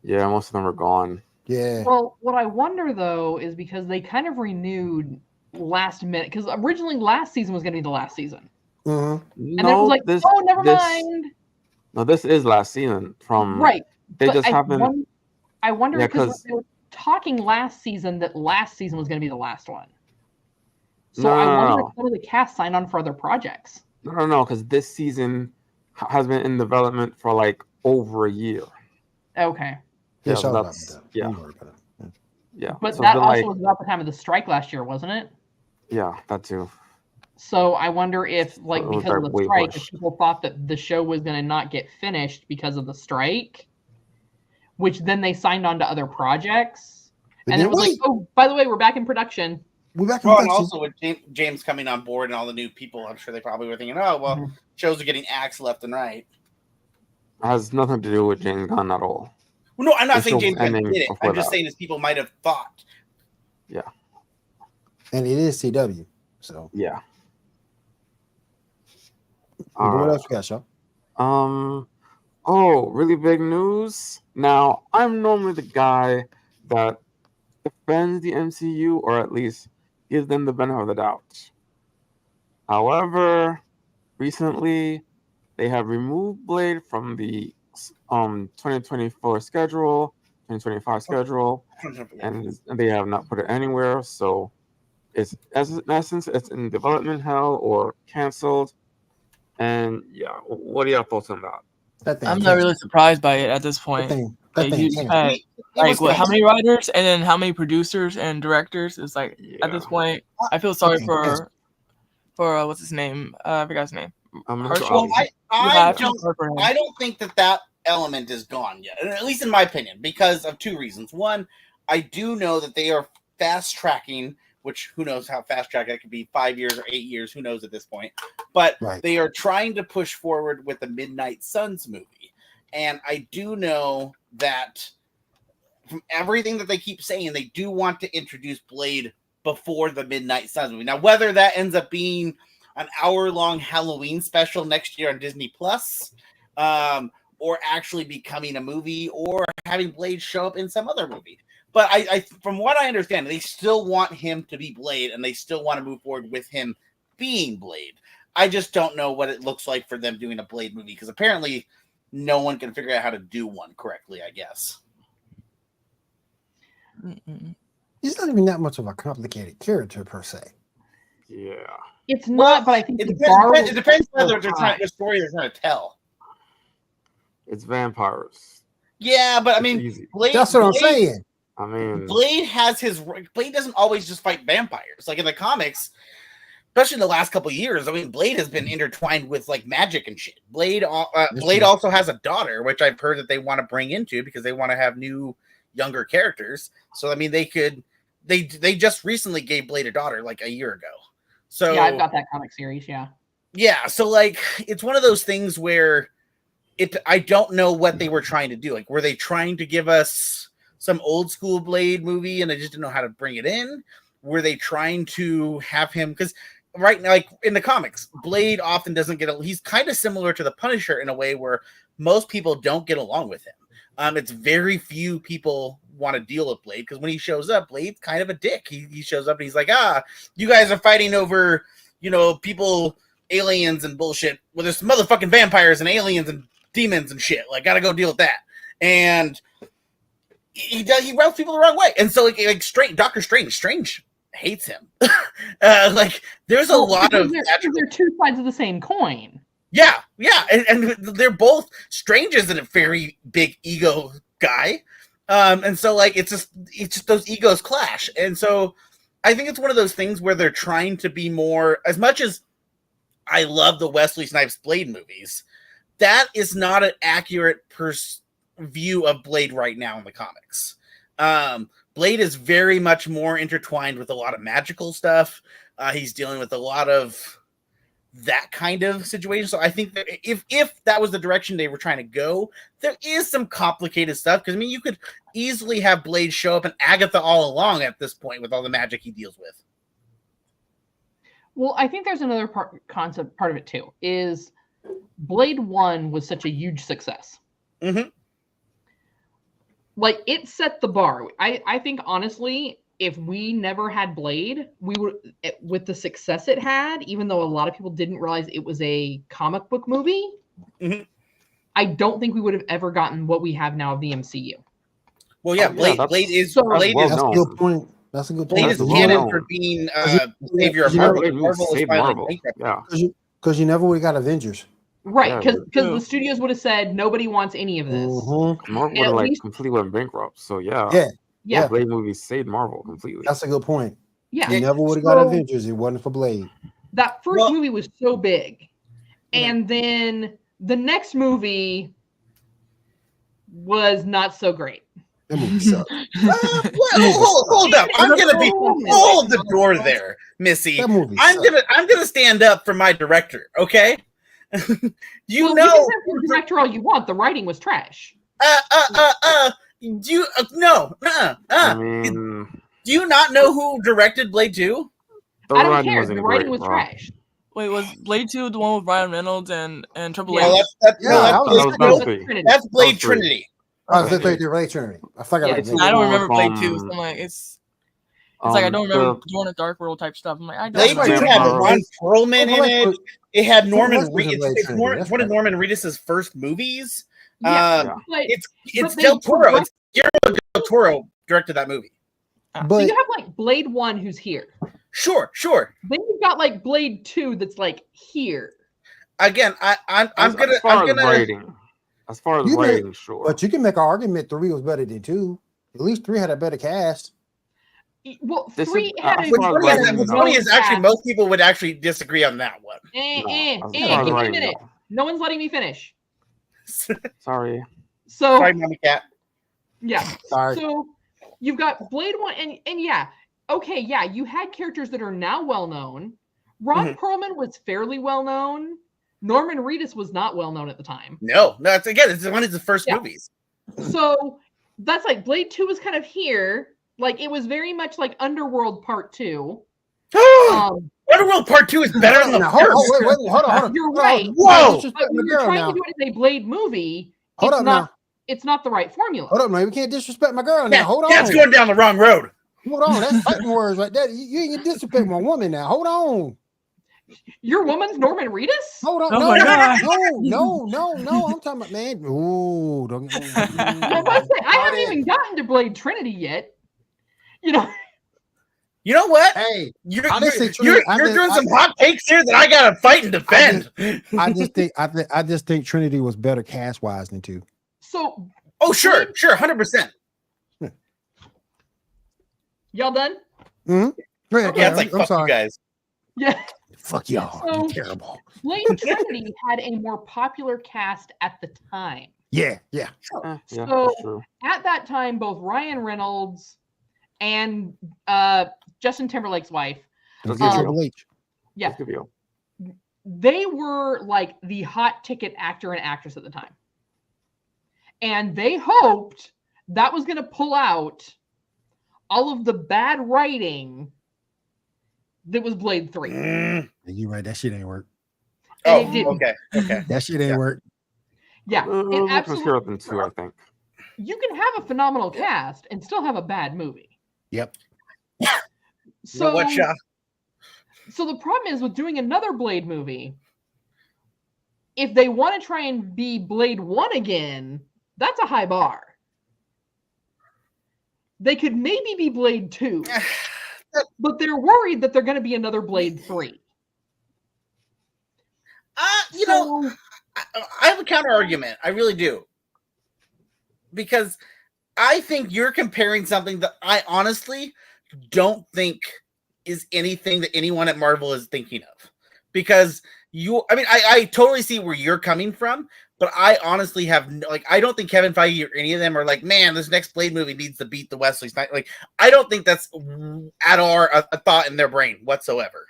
yeah, most of them are gone. Yeah. Well, what I wonder though is because they kind of renewed last minute, because originally last season was going to be the last season, Mm-hmm. and then it was like, oh, never mind. No, this is last season. Right. They But just haven't. I wonder Yeah, because 'cause- they were talking last season that last season was going to be the last one. So No, I no, wonder no. if some of the cast signed on for other projects. No, because this season has been in development for like over a year. Okay. Yeah, Shaw brought that's me down. yeah, Don't worry about it. yeah. But So that then, also was about the time of the strike last year, wasn't it? yeah, that too. So I wonder if, like, It was because of like the way strike, if pushed. people thought that the show was going to not get finished because of the strike, which then they signed on to other projects. But And then then it was like, wait. oh, by the way, we're back in production. We're back in Well, and production. also with James coming on board and all the new people, I'm sure they probably were thinking, oh, well, shows are getting axed left and right. It has nothing to do with James Gunn at all. Well, no, I'm not The saying show James was Gunn ending did it. before I'm just that. saying as people might have thought. Yeah, And it is CW. So yeah. what else you got, Shaw? Oh, really big news. Now, I'm normally the guy that defends the MCU, or at least gives them the benefit of the doubt. However, recently they have removed Blade from the 2024 schedule, 2025 schedule, and they have not put it anywhere. So it's, in essence, it's in development hell or canceled. And yeah, what are your thoughts on that? That thing I'm not canceled. really surprised by it at this That point. thing Like, you canceled. had, It like, was what, how canceled. many writers and then how many producers and directors? It's like, at this Yeah. point, I feel sorry thing for canceled. what's his name? I forgot his name. Mr. Herschel? Ali. I feel don't sorry for him. I don't think that element is gone yet, at least in my opinion, because of 2 reasons. One, I do know that they are fast tracking, which who knows how fast track that could be, 5 years or 8 years, who knows at this point. But Right. they are trying to push forward with the Midnight Suns movie. And I do know that from everything that they keep saying, they do want to introduce Blade before the Midnight Suns movie. Now, whether that ends up being an hour-long Halloween special next year on Disney Plus, or actually becoming a movie, or having Blade show up in some other movie. But I from what I understand, they still want him to be Blade, and they still want to move forward with him being Blade. I just don't know what it looks like for them doing a Blade movie, because apparently no one can figure out how to do one correctly, I guess. Mm-mm. He's not even that much of a complicated character per se. Yeah. It's Well, not, but I think It the depends, bar it depends was whether they're so trying high. the story they're trying to tell. It's vampires. Yeah, but I It's mean, easy. Blade, That's what I'm Blade- saying. I mean, Blade has his. Blade doesn't always just fight vampires. Like in the comics, especially in the last couple of years, I mean, Blade has been intertwined with like magic and shit. Blade true. also has a daughter, which I've heard that they want to bring into because they want to have new, younger characters. So I mean, they just recently gave Blade a daughter like a year ago. So yeah, I've got that comic series. Yeah, so like it's one of those things where I don't know what they were trying to do. Like, were they trying to give us some old school Blade movie and they just didn't know how to bring it in? Were they trying to have him, because right now, like in the comics, Blade often doesn't he's kind of similar to the Punisher in a way where most people don't get along with him. It's very few people want to deal with Blade, because when he shows up, Blade's kind of a dick. He shows up and he's like, you guys are fighting over, people, aliens and bullshit. Well, there's some motherfucking vampires and aliens and demons and shit. Like, gotta go deal with that. And he rubs people the wrong way. And so like Doctor Strange hates him. Like, there's a lot of they're two sides of the same coin. Yeah, and they're both Strange isn't a very big ego guy, and so like it's just those egos clash, and so I think it's one of those things where they're trying to be more. As much as I love the Wesley Snipes Blade movies, that is not an accurate view of Blade right now in the comics. Blade is very much more intertwined with a lot of magical stuff. He's dealing with a lot of that kind of situation. So I think that if that was the direction they were trying to go, there is some complicated stuff. Because I mean, you could easily have Blade show up and Agatha all along at this point with all the magic he deals with. Well, I think there's another part of it too. Is Blade 1 was such a huge success. Mm-hmm. Like, it set the bar. I think honestly, if we never had Blade, we would, with the success it had, even though a lot of people didn't realize it was a comic book movie, mm-hmm. I don't think we would have ever gotten what we have now of the MCU. Well, yeah, Blade is that's a good point. That's a good point. Blade is canon for being savior of Marvel. Marvel is because you never would have got Avengers. Right, because the studios would have said nobody wants any of this. Mm-hmm. Marvel would have like completely went bankrupt. So yeah. Blade movie saved Marvel completely. That's a good point. Yeah, you never would have got Avengers. It wasn't for Blade. That first movie was so big, and then the next movie was not so great. That movie sucked. Hold up! I'm gonna hold the door there, Missy. I'm gonna stand up for my director. Okay. You can have your director all you want. The writing was trash. I mean, Do you not know who directed Blade 2? I don't care. The writing was trash. Wait, was Blade 2 the one with Ryan Reynolds and Triple H? That's Blade Trinity. Oh, that's Blade Trinity. I don't remember Blade 2. So I'm like, it's like I don't remember doing a Dark World type stuff. I'm like, I don't. Blade 2 had Ron Perlman in it. It had Norman Reedus. It's one of Norman Reedus' first movies. It's Del Toro. It's Guillermo del Toro directed that movie. So you have like Blade 1 who's here. Sure. Then you've got like Blade 2 that's like here. Again, I'm gonna writing. As far as writing, sure. But you can make an argument 3 was better than 2. At least 3 had a better cast. Well, 3 had what's funny is actually most people would actually disagree on that one. Give me a minute. No one's letting me finish. Sorry, Mommy Cat. Yeah. Sorry. So you've got Blade 1 and you had characters that are now well known. Ron Perlman was fairly well known. Norman Reedus was not well known at the time. No, it's one of the first movies. So that's like Blade 2 was kind of here. Like, it was very much like Underworld Part 2. Underworld Part 2 is better than the first. Hold on. You're right. Whoa! But when you're trying to do it as a Blade movie, it's not the right formula. Hold up, man. We can't disrespect my girl now. Hold on. That's going down the wrong road. Hold on. That's fighting words right there. You ain't disrespect my woman now. Hold on. Your woman's Norman Reedus? Hold on. No. I'm talking about, man. Ooh, don't. I haven't even gotten to Blade Trinity yet. You know what? Hey, you're doing some hot takes here that I gotta fight and defend. I just think Trinity was better cast wise than 2. So, sure, 100%. Y'all done? Mm-hmm. Yeah, it's like fuck you guys. Yeah. Fuck y'all. You're terrible. Blade Trinity had a more popular cast at the time. Yeah. So at that time, both Ryan Reynolds and Justin Timberlake's wife Yeah. Let's give you. They were like the hot ticket actor and actress at the time. And they hoped that was going to pull out all of the bad writing that was Blade 3. You're right. That shit ain't work. And it didn't. Okay. That shit ain't work. Yeah. It absolutely than 2, I think. You can have a phenomenal cast and still have a bad movie. Yep. So what, Shaw? So the problem is with doing another Blade movie, if they want to try and be Blade 1 again, that's a high bar. They could maybe be Blade 2, but they're worried that they're going to be another Blade 3. You know, I have a counter argument. I really do. Because I think you're comparing something that I honestly don't think is anything that anyone at Marvel is thinking of. Because I totally see where you're coming from, but I honestly have I don't think Kevin Feige or any of them are like, man, this next Blade movie needs to beat the Wesley Snipes. Like, I don't think that's at all a thought in their brain whatsoever.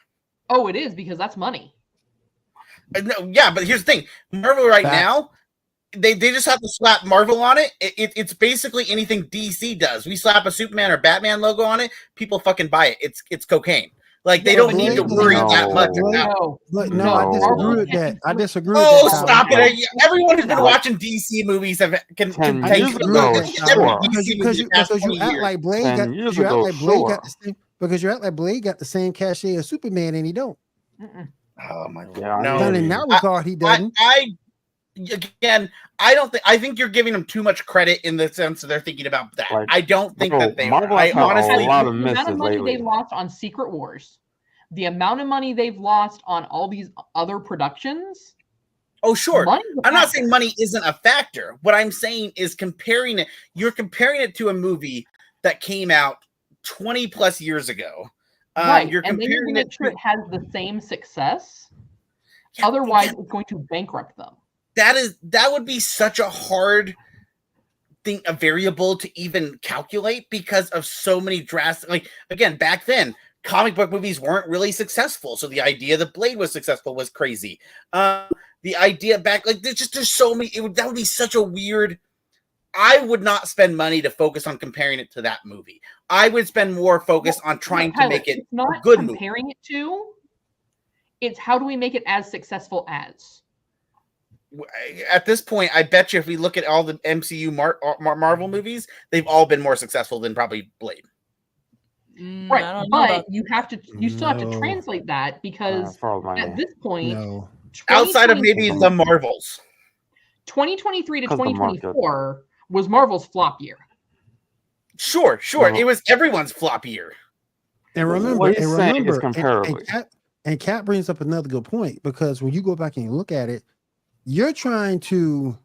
Oh, it is, because that's money. No, yeah, but here's the thing: Marvel right now, they just have to slap Marvel on it. It's basically anything DC does. We slap a Superman or Batman logo on it, people fucking buy it. It's cocaine. Like, they don't need to worry that much about. No, I disagree with that. I disagree with that. Oh, stop it! Everyone who's been watching DC movies can take because you act like Blade got because you act like Blade got the same cachet as Superman and he don't. Oh my god! Yeah, no, in that regard, he doesn't. I think you're giving them too much credit in the sense that they're thinking about that. Like, I don't think that they Marvel are. I honestly, a lot of the amount of money lately. they've lost on Secret Wars, the amount of money they've lost on all these other productions. Oh, sure. I'm not saying money isn't a factor. What I'm saying is comparing it. You're comparing it to a movie that came out 20 plus years ago. Right. You're and they need to comparing make it sure it has the same success. Yeah, otherwise, it's going to bankrupt them. That would be such a hard thing, a variable to even calculate because of so many drastic. Like, again, back then, comic book movies weren't really successful, so the idea that Blade was successful was crazy. The idea back, like, there's so many. That would be such a weird. I would not spend money to focus on comparing it to that movie. I would spend more focus on trying to make it it's not a good comparing movie. It to. It's how do we make it as successful as? At this point, I bet you if we look at all the MCU Marvel movies, they've all been more successful than probably Blade. Right, but you still have to translate that because at this point, outside of maybe the Marvels, 2023 to 2024 was Marvel's flop year. Sure, it was everyone's flop year. And remember, what he's saying is comparably. And Kat brings up another good point because when you go back and you look at it, you're trying to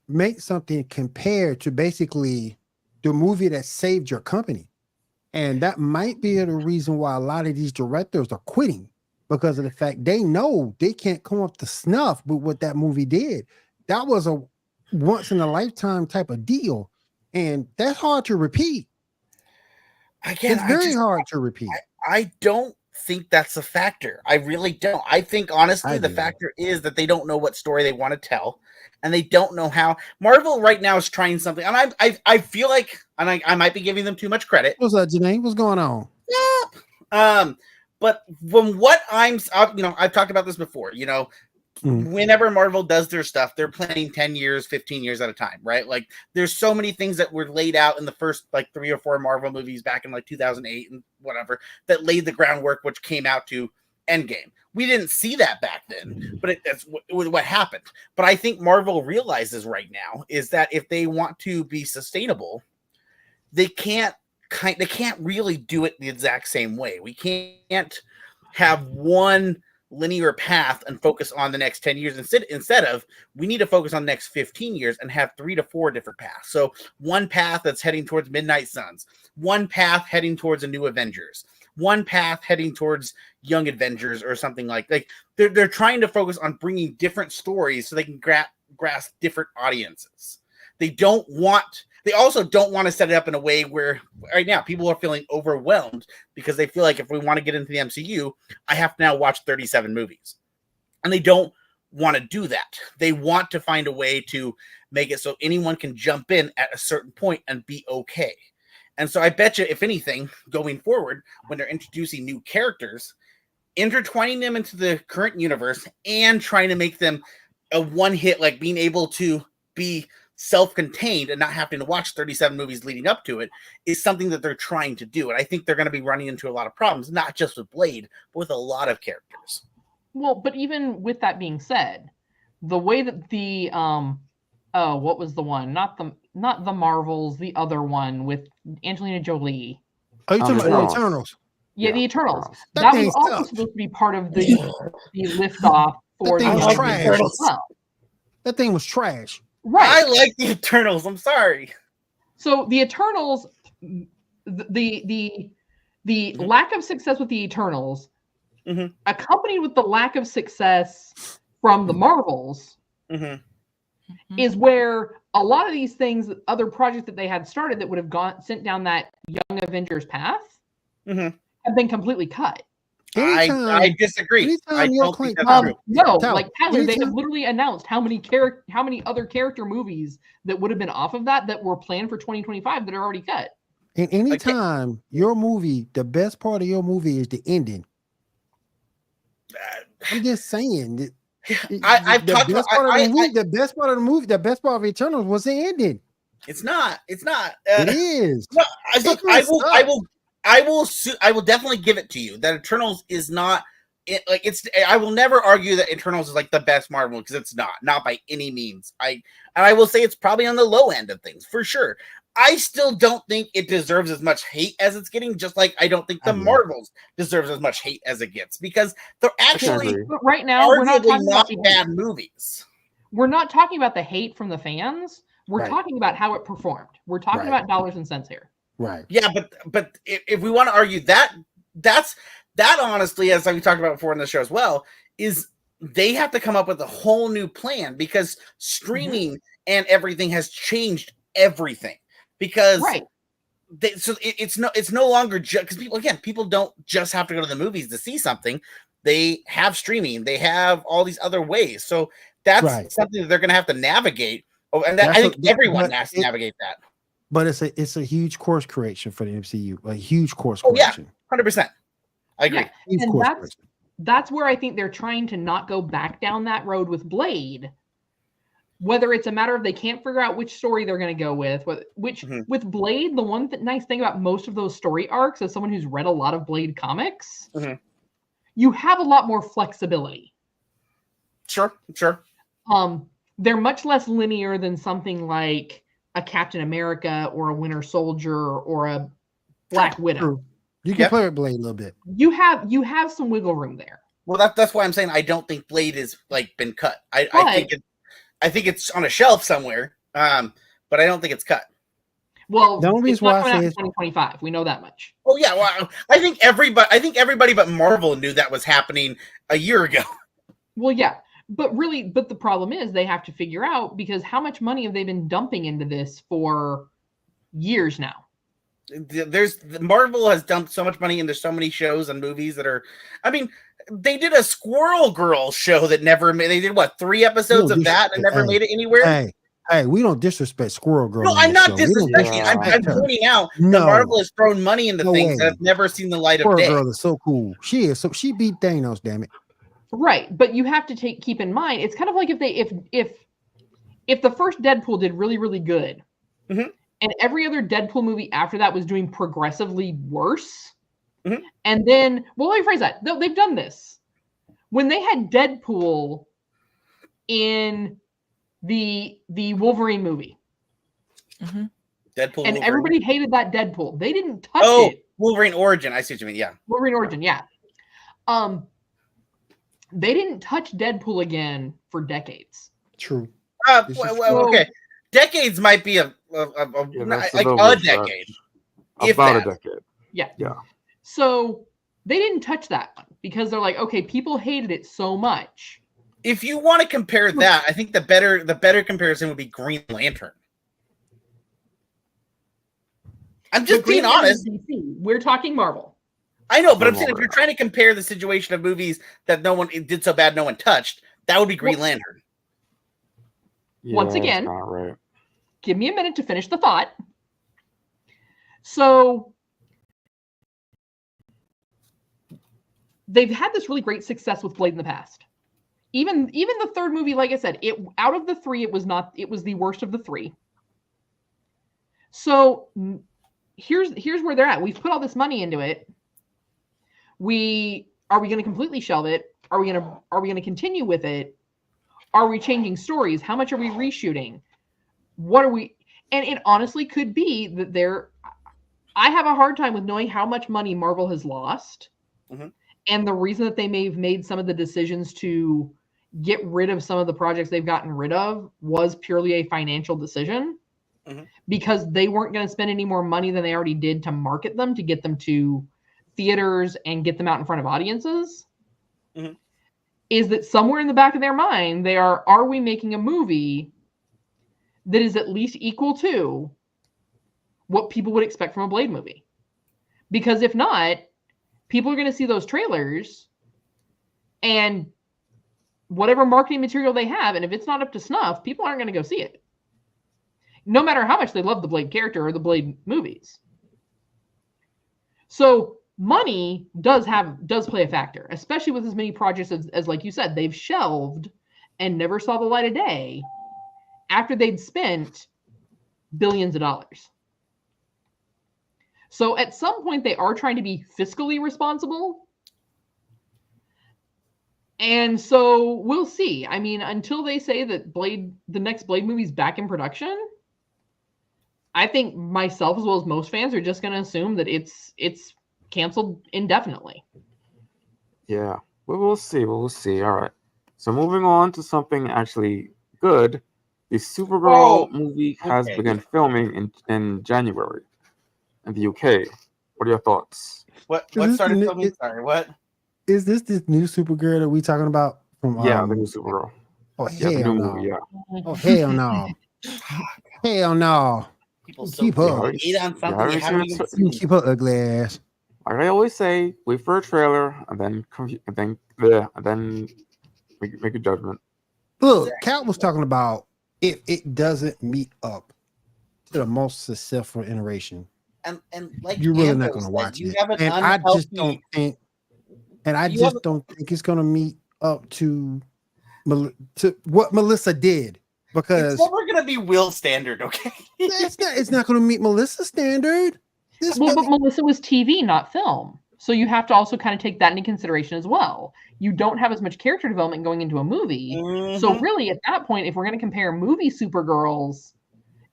make something compared to basically the movie that saved your company. And that might be the reason why a lot of these directors are quitting because of the fact they know they can't come up to snuff with what that movie did. That was a once in a lifetime type of deal. And that's hard to repeat. Again, it's very hard to repeat. I don't think that's a factor. I really don't. I think honestly the factor is that they don't know what story they want to tell and they don't know how. Marvel right now is trying something and I feel like and I might be giving them too much credit. What's up, Janae? What's going on? But from what I've talked about this before, whenever Marvel does their stuff, they're planning 10 years, 15 years at a time, right? Like there's so many things that were laid out in the first like 3 or 4 Marvel movies back in like 2008 and whatever that laid the groundwork, which came out to Endgame. We didn't see that back then, but that's what happened. But I think Marvel realizes right now is that if they want to be sustainable, they can't really do it the exact same way. We can't have one linear path and focus on the next 10 years instead of we need to focus on the next 15 years and have 3 to 4 different paths. So one path that's heading towards Midnight Suns, one path heading towards a new Avengers, one path heading towards Young Avengers or something like they're trying to focus on bringing different stories so they can grasp different audiences. They don't want they also don't want to set it up in a way where right now people are feeling overwhelmed because they feel like if we want to get into the MCU, I have to now watch 37 movies. And they don't want to do that. They want to find a way to make it so anyone can jump in at a certain point and be okay. And so I bet you, if anything, going forward, when they're introducing new characters, intertwining them into the current universe and trying to make them a one hit, like being able to be self-contained and not having to watch 37 movies leading up to it, is something that they're trying to do. And I think they're going to be running into a lot of problems, not just with Blade, but with a lot of characters. Well, but even with that being said, the way that the what was the one? Not the Marvels, the other one with Angelina Jolie. Are you talking about the Eternals? Yeah, the Eternals. That That was also supposed to be part of the liftoff for That thing the was trash. Eternals as well. That thing was trash. Right. I like the Eternals. I'm sorry. So the Eternals, the lack of success with the Eternals, accompanied with the lack of success from the Marvels, is where a lot of these things, other projects that they had started that would have sent down that Young Avengers path, have been completely cut. I disagree. I don't think that's true. No, like Tyler, they have literally announced how many other character movies that would have been off of that were planned for 2025 that are already cut. And anytime your movie, the best part of your movie is the ending. I'm just saying that the best part of the movie, the best part of Eternals was the ending. It's not. It is. No, I will definitely give it to you that Eternals is not I will never argue that Eternals is like the best Marvel, because it's not by any means. I will say it's probably on the low end of things for sure. I still don't think it deserves as much hate as it's getting, just like I don't think the Marvels deserves as much hate as it gets, because they're actually right now we're not talking about bad movies. We're not talking about the hate from the fans. We're talking about how it performed. We're talking about dollars and cents here. Right. Yeah, but if we want to argue that honestly, as we talked about before in the show as well, is they have to come up with a whole new plan, because streaming and everything has changed everything. Because it's no longer just because people don't just have to go to the movies to see something. They have streaming, they have all these other ways. So that's something that they're going to have to navigate. Oh, and I think everyone has to navigate that. But it's a huge course correction for the MCU, a huge course correction. 100%. I agree. Yeah. And that's where I think they're trying to not go back down that road with Blade. Whether it's a matter of they can't figure out which story they're going to go with, with Blade, the one nice thing about most of those story arcs, as someone who's read a lot of Blade comics, you have a lot more flexibility. Sure. They're much less linear than something like a Captain America or a Winter Soldier or a Black Widow. True. You can play with Blade a little bit. You have some wiggle room there. Well, that's why I'm saying I don't think Blade is been cut. I think it's on a shelf somewhere, but I don't think it's cut. Well, it's not coming out in 2025. We know that much. Oh yeah, well, I think everybody but Marvel knew that was happening a year ago. Well, yeah, but the problem is they have to figure out, because how much money have they been dumping into this for years now? Marvel has dumped so much money into so many shows and movies that are, they did a Squirrel Girl show that never made. They did 3 episodes of that and never made it anywhere. Hey, we don't disrespect Squirrel Girl. No, I'm not disrespecting. I'm pointing out that Marvel has thrown money into things that have never seen the light of day. Squirrel Girl is so cool. She is. So she beat Thanos. Damn it. Right, but you have to keep in mind, it's kind of like if the first Deadpool did really, really good, and every other Deadpool movie after that was doing progressively worse. And then, well, let me phrase that. They've done this. When they had Deadpool in the Wolverine movie, Deadpool, and Wolverine. Everybody hated that Deadpool. They didn't touch it. Wolverine Origin. I see what you mean. Yeah, Wolverine Origin. Yeah. They didn't touch Deadpool again for decades. True. Okay. Decades might be a decade. About a decade. Yeah. Yeah. So they didn't touch that one because they're like, okay, people hated it so much. If you want to compare that, I think the better comparison would be Green Lantern. I'm just being honest. DC. We're talking Marvel. I know, but I'm saying if you're trying to compare the situation of movies that no one did so bad, no one touched, that would be Green Lantern. Once again, that's not right. Give me a minute to finish the thought. So they've had this really great success with Blade in the past. Even the third movie, like I said, out of the three, it was the worst of the three. So here's where they're at. We've put all this money into it. Are we going to completely shelve it? Are we going to continue with it? Are we changing stories? How much are we reshooting? What are we? And it honestly could be that I have a hard time with knowing how much money Marvel has lost. Mm-hmm. And the reason that they may have made some of the decisions to get rid of some of the projects they've gotten rid of was purely a financial decision. Mm-hmm. Because they weren't going to spend any more money than they already did to market them, to get them to theaters and get them out in front of audiences. Mm-hmm. Is that somewhere in the back of their mind, are we making a movie that is at least equal to what people would expect from a Blade movie? Because if not, people are going to see those trailers and whatever marketing material they have, and if it's not up to snuff, people aren't going to go see it. No matter how much they love the Blade character or the Blade movies. So money does play a factor, especially with as many projects as like you said, they've shelved and never saw the light of day after they'd spent billions of dollars. So at some point they are trying to be fiscally responsible. And so we'll see. I mean, until they say that the next Blade movie is back in production, I think myself as well as most fans are just going to assume that it's canceled indefinitely. Yeah, we'll see. We'll see. All right. So moving on to something actually good, the Supergirl movie has begun filming in January in the UK. What are your thoughts? What started filming? Sorry, what? Is this new Supergirl that we talking about? From the new Supergirl. Oh yeah, the new movie. Yeah. Oh hell no! Hell no! People keep up. Eat on something you haven't even You keep up, ugly ass. Like I always say, wait for a trailer and then make a judgment. Look, Cal was talking about if it doesn't meet up to the most successful iteration, and like you're really not going to watch it. And I just don't think it's going to meet up to what Melissa did, because it's never going to be Will standard. Okay, it's not going to meet Melissa's standard. But Melissa was TV, not film. So you have to also kind of take that into consideration as well. You don't have as much character development going into a movie. Mm-hmm. So really, at that point, if we're going to compare movie Supergirls,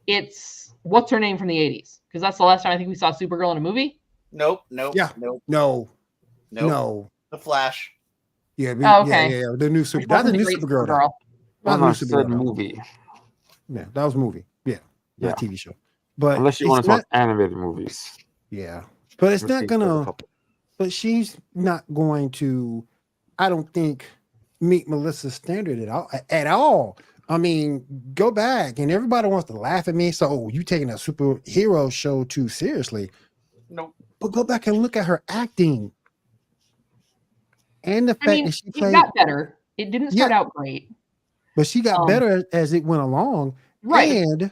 it's what's her name from the 80s? Because that's the last time I think we saw Supergirl in a movie. Nope. The Flash. Yeah, the new Supergirl. That's a new Supergirl. That's a movie. Yeah, that was a movie. Yeah, not a TV show. But unless you want to talk animated movies. Yeah. But it's not gonna, but she's not going to, I don't think, meet Melissa's standard at all. I mean, go back and everybody wants to laugh at me. So you taking a superhero show too seriously. No. But go back and look at her acting. And the fact that she played. It got better. It didn't start out great. But she got better as it went along. Right. And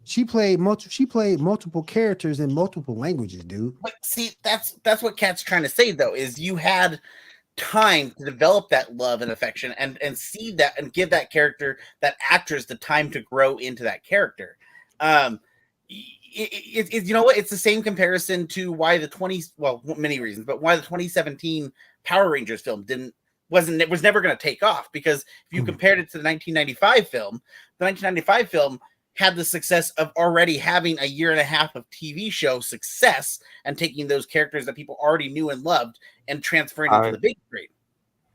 she played multiple characters in multiple languages, dude. But see, that's what Kat's trying to say, though, is you had time to develop that love and affection and see that and give that character, that actress, the time to grow into that character. You know what? It's the same comparison to why many reasons, but why the 2017 Power Rangers film was never going to take off, because if you compared it to the 1995 film, the 1995 film had the success of already having a year and a half of TV show success and taking those characters that people already knew and loved and transferring them to the big screen.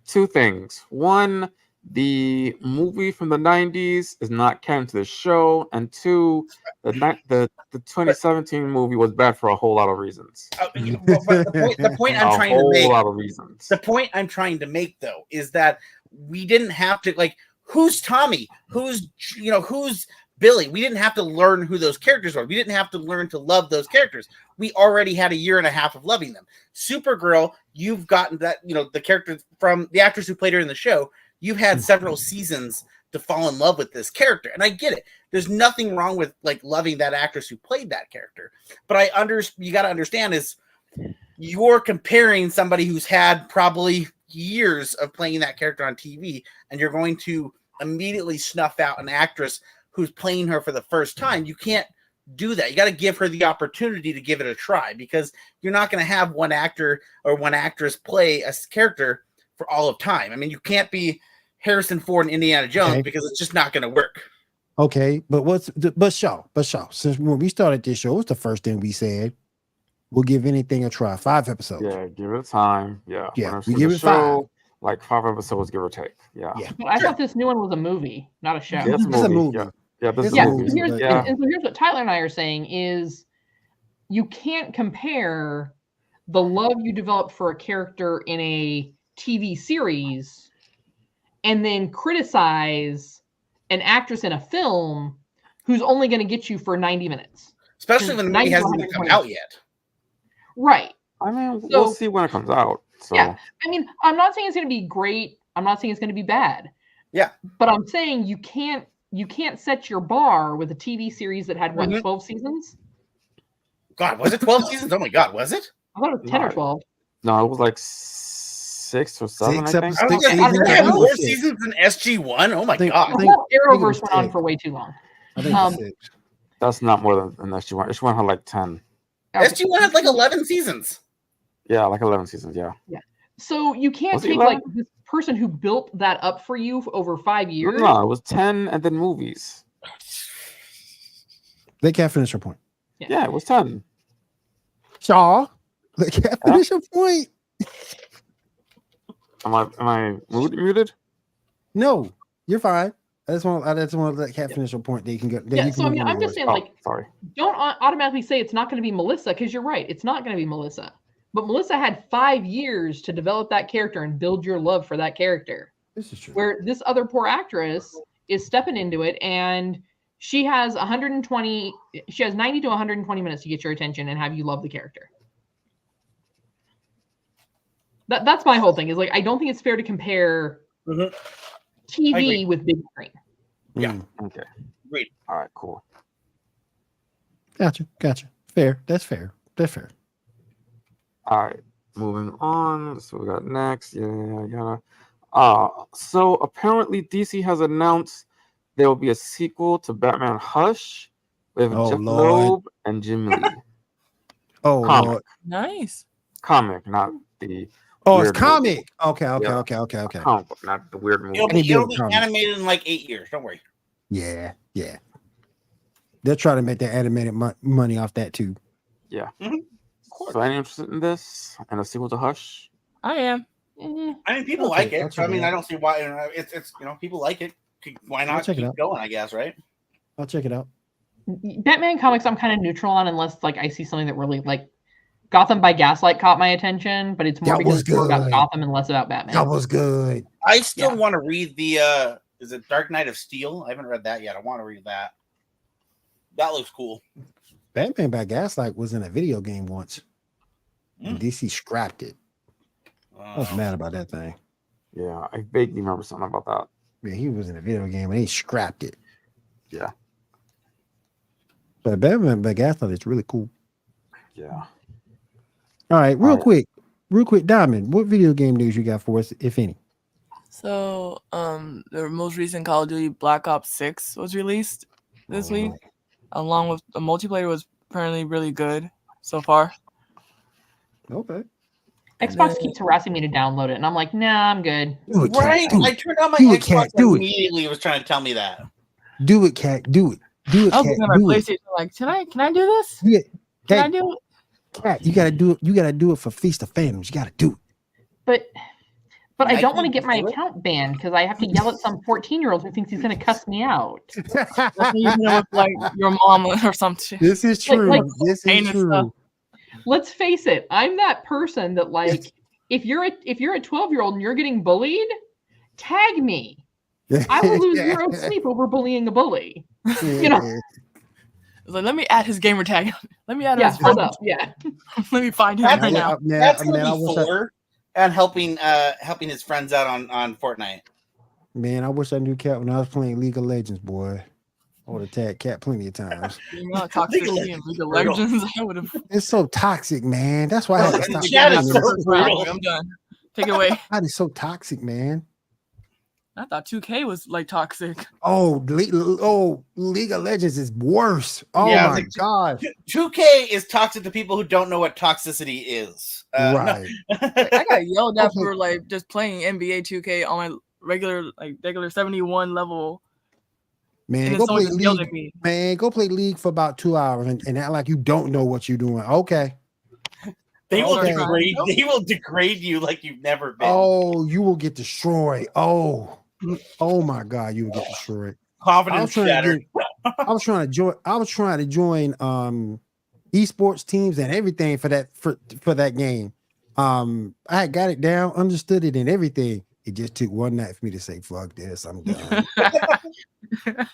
Two things. One, the movie from the 90s is not canon to the show. And two, the 2017 movie was bad for a whole lot of reasons. The point I'm trying to make, a whole lot of reasons. The point I'm trying to make, though, is that we didn't have to, like, who's Tommy? Who's Billy, we didn't have to learn who those characters were. We didn't have to learn to love those characters. We already had a year and a half of loving them. Supergirl, you've gotten that, the character from the actress who played her in the show. You've had several seasons to fall in love with this character. And I get it. There's nothing wrong with like loving that actress who played that character. But you got to understand is you're comparing somebody who's had probably years of playing that character on TV, and you're going to immediately snuff out an actress who's playing her for the first time. You can't do that. You got to give her the opportunity to give it a try, because you're not going to have one actor or one actress play a character for all of time. I mean, you can't be Harrison Ford and Indiana Jones because it's just not going to work. Okay, but Shaw, since when we started this show, what's the first thing we said? We'll give anything a try. 5 episodes. Yeah, give it time. Yeah. We give it 5. Like 5 episodes, give or take. Yeah. Well, I thought this new one was a movie, not a show. Yeah, it's a movie. Yeah, this is a movie. And so here's what Tyler and I are saying is you can't compare the love you develop for a character in a TV series and then criticize an actress in a film who's only going to get you for 90 minutes. Especially when the movie hasn't even come out yet. Right. I mean, we'll see when it comes out. So. Yeah. I mean, I'm not saying it's going to be great. I'm not saying it's going to be bad. Yeah. But I'm saying you can't set your bar with a TV series that had 12 seasons? God, was it 12 seasons? Oh my God, was it? I thought it was 10 or 12. No, it was like 6 or 7, I think. More seasons than SG1? Oh my God. The whole Arrowverse went on for way too long. I think 6. That's not more than SG1. SG1 had like 10. SG1 had like 11 seasons. Yeah, like 11 seasons, yeah. So you can't take like this person who built that up for you for over 5 years. No, it was 10 and then movies. They can't finish your point. Yeah, it was 10. Shaw, they can't finish your point. Am I muted? No, you're fine. I just want to let Cat finish your point. That you can get. So I mean, I'm just saying, sorry. Don't automatically say it's not going to be Melissa, because you're right. It's not going to be Melissa. But Melissa had 5 years to develop that character and build your love for that character. This is true. Where this other poor actress is stepping into it, and she has 90 to 120 minutes to get your attention and have you love the character. That's my whole thing. Is like, I don't think it's fair to compare TV with big screen. Yeah. Okay. Great. All right. Cool. Gotcha. Fair. That's fair. All right. Moving on. So we got next. Yeah. So apparently DC has announced there will be a sequel to Batman Hush with Jeff Loeb and Jim Lee. Comic. Lord. Nice. Comic, not the. It's comic. Movie. Okay. Comic, not the weird movie. It'll be animated in like 8 years. Don't worry. Yeah. They'll try to make that animated money off that too. Yeah. So any interested in this and a sequel to Hush? I am. I mean, people like it. So I mean, I don't see why. It's people like it. Why not keep going? I guess, right? I'll check it out. Batman comics, I'm kind of neutral on, unless like I see something that really like Gotham by Gaslight caught my attention, but it's more because it's more about Gotham and less about Batman. That was good. I still want to read the is it Dark Knight of Steel? I haven't read that yet. I want to read that. That looks cool. Batman by Gaslight was in a video game once. And DC scrapped it. I was mad about that thing. Yeah, I vaguely remember something about that. Yeah, he was in a video game and they scrapped it. Yeah. But Batman by Gaslight is really cool. Yeah. All right, real quick, Diamond, what video game news you got for us, if any? So, the most recent Call of Duty Black Ops 6 was released this week, along with the multiplayer was apparently really good so far. Okay. Xbox keeps harassing me to download it, and I'm like, nah, I'm good. Right? I turned on my Xbox and immediately it was trying to tell me that. Do it, Cat. Do it. Do it, I was Cat. looking at my PlayStation like, can I do this? Yeah. Can I do it? Cat, you gotta do it. You gotta do it for Feast of Phantoms. You gotta do it. But I don't want to get my account banned because I have to yell at some 14-year-old who thinks he's gonna cuss me out. You know, like your mom or something. This is true. This is true. Let's face it. I'm that person that like, if you're a 12-year-old and you're getting bullied, tag me. I will lose 0 sleep over bullying a bully. You know. It's like, let me add his gamer tag. Let me add Yeah, his hold friend. up. Yeah. Let me find him That's right what- now. That's gonna I be wish Thor and helping his friends out on Fortnite. I wish I knew Cat when I was playing League of Legends, boy. I would have tagged Cat plenty of times. You know, toxicity and League of Brutal. Legends. I would have. It's so toxic, man. That's why I had to stop. Chat is playing so it. brutal. I'm done. Take it away. God, it's so toxic, man. I thought 2K was like toxic. League of Legends is worse. Oh Yeah, my like, god. 2K is toxic to people who don't know what toxicity is. Right. I got yelled at Okay. for like just playing NBA 2K on my regular 71 level. Man, And then go someone play just yelled League. at me. Man, go play League for about 2 hours and act like you don't know what you're doing. Okay. They will Okay. degrade. They will degrade you like you've never been. Oh, you will get destroyed. Oh my god, you will get destroyed. Confidence shattered. I was trying to join esports teams and everything for that game. I had got it down, understood it and everything. It just took one night for me to say, fuck this, I'm done.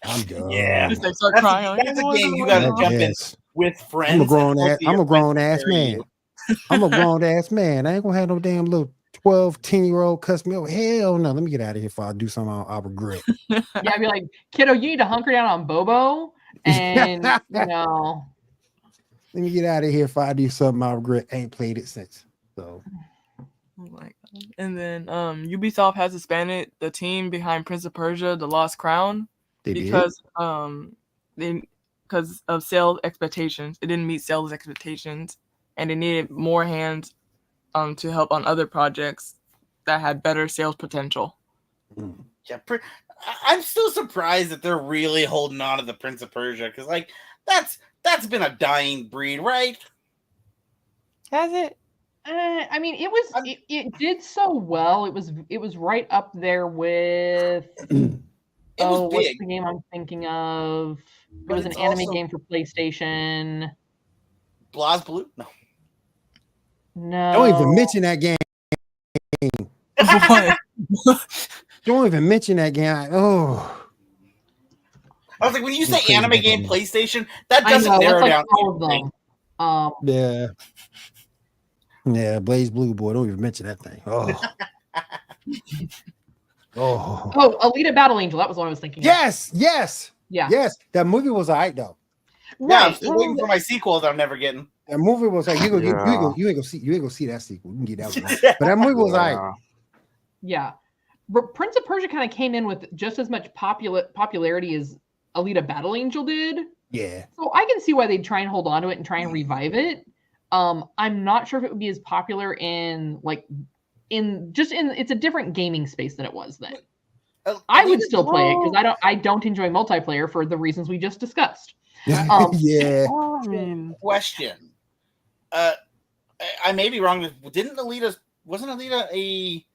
I'm done. Yeah. Just, like, start That's, crying. that's a Like, game you "Oh, got to no." jump in Yes. with friends. I'm a grown and ass. both of your I'm a grown friends ass carry man. you. I'm a grown ass man. I ain't gonna have no damn little 12, 10-year-old cuss me over. Hell no. Let me get out of here before I do something I'll regret. Yeah, I'd be like, kiddo, you need to hunker down on Bobo. And, you know. Let me get out of here if I do something I regret. Ain't played it since. So Oh my God. And then Ubisoft has disbanded the team behind Prince of Persia: The Lost Crown they because of sales expectations. It didn't meet sales expectations, and they needed more hands to help on other projects that had better sales potential. did. Yeah, I'm still surprised that they're really holding on to the Prince of Persia because, like, that's been a dying breed, right? Has it? I mean, it did so well. It was right up there with It was what's big. the game I'm thinking of? It But was an it's anime also- game for PlayStation. BlazBlue? No. No. Don't even mention that game. What? Don't even mention that game. Oh, I was like, when you say Crazy anime about game that. PlayStation, that I doesn't know, narrow that's like down all of anything. them. yeah. Blaze Blue, boy. Don't even mention that thing. Oh. Oh. Oh, Alita Battle Angel. That was what I was thinking. Yes. Yeah. Yes. That movie was alright though. Yeah, I'm Right. still waiting for my sequel that I'm never getting. That movie was like you ain't gonna see that sequel. You can get that one. But that movie was alright. Yeah. But Prince of Persia kind of came in with just as much popularity as Alita Battle Angel did. Yeah. So I can see why they'd try and hold on to it and try and revive it. I'm not sure if it would be as popular in it's a different gaming space than it was then. I would still play it because I don't enjoy multiplayer for the reasons we just discussed. Yeah. I mean, Question. I may be wrong. Wasn't Alita a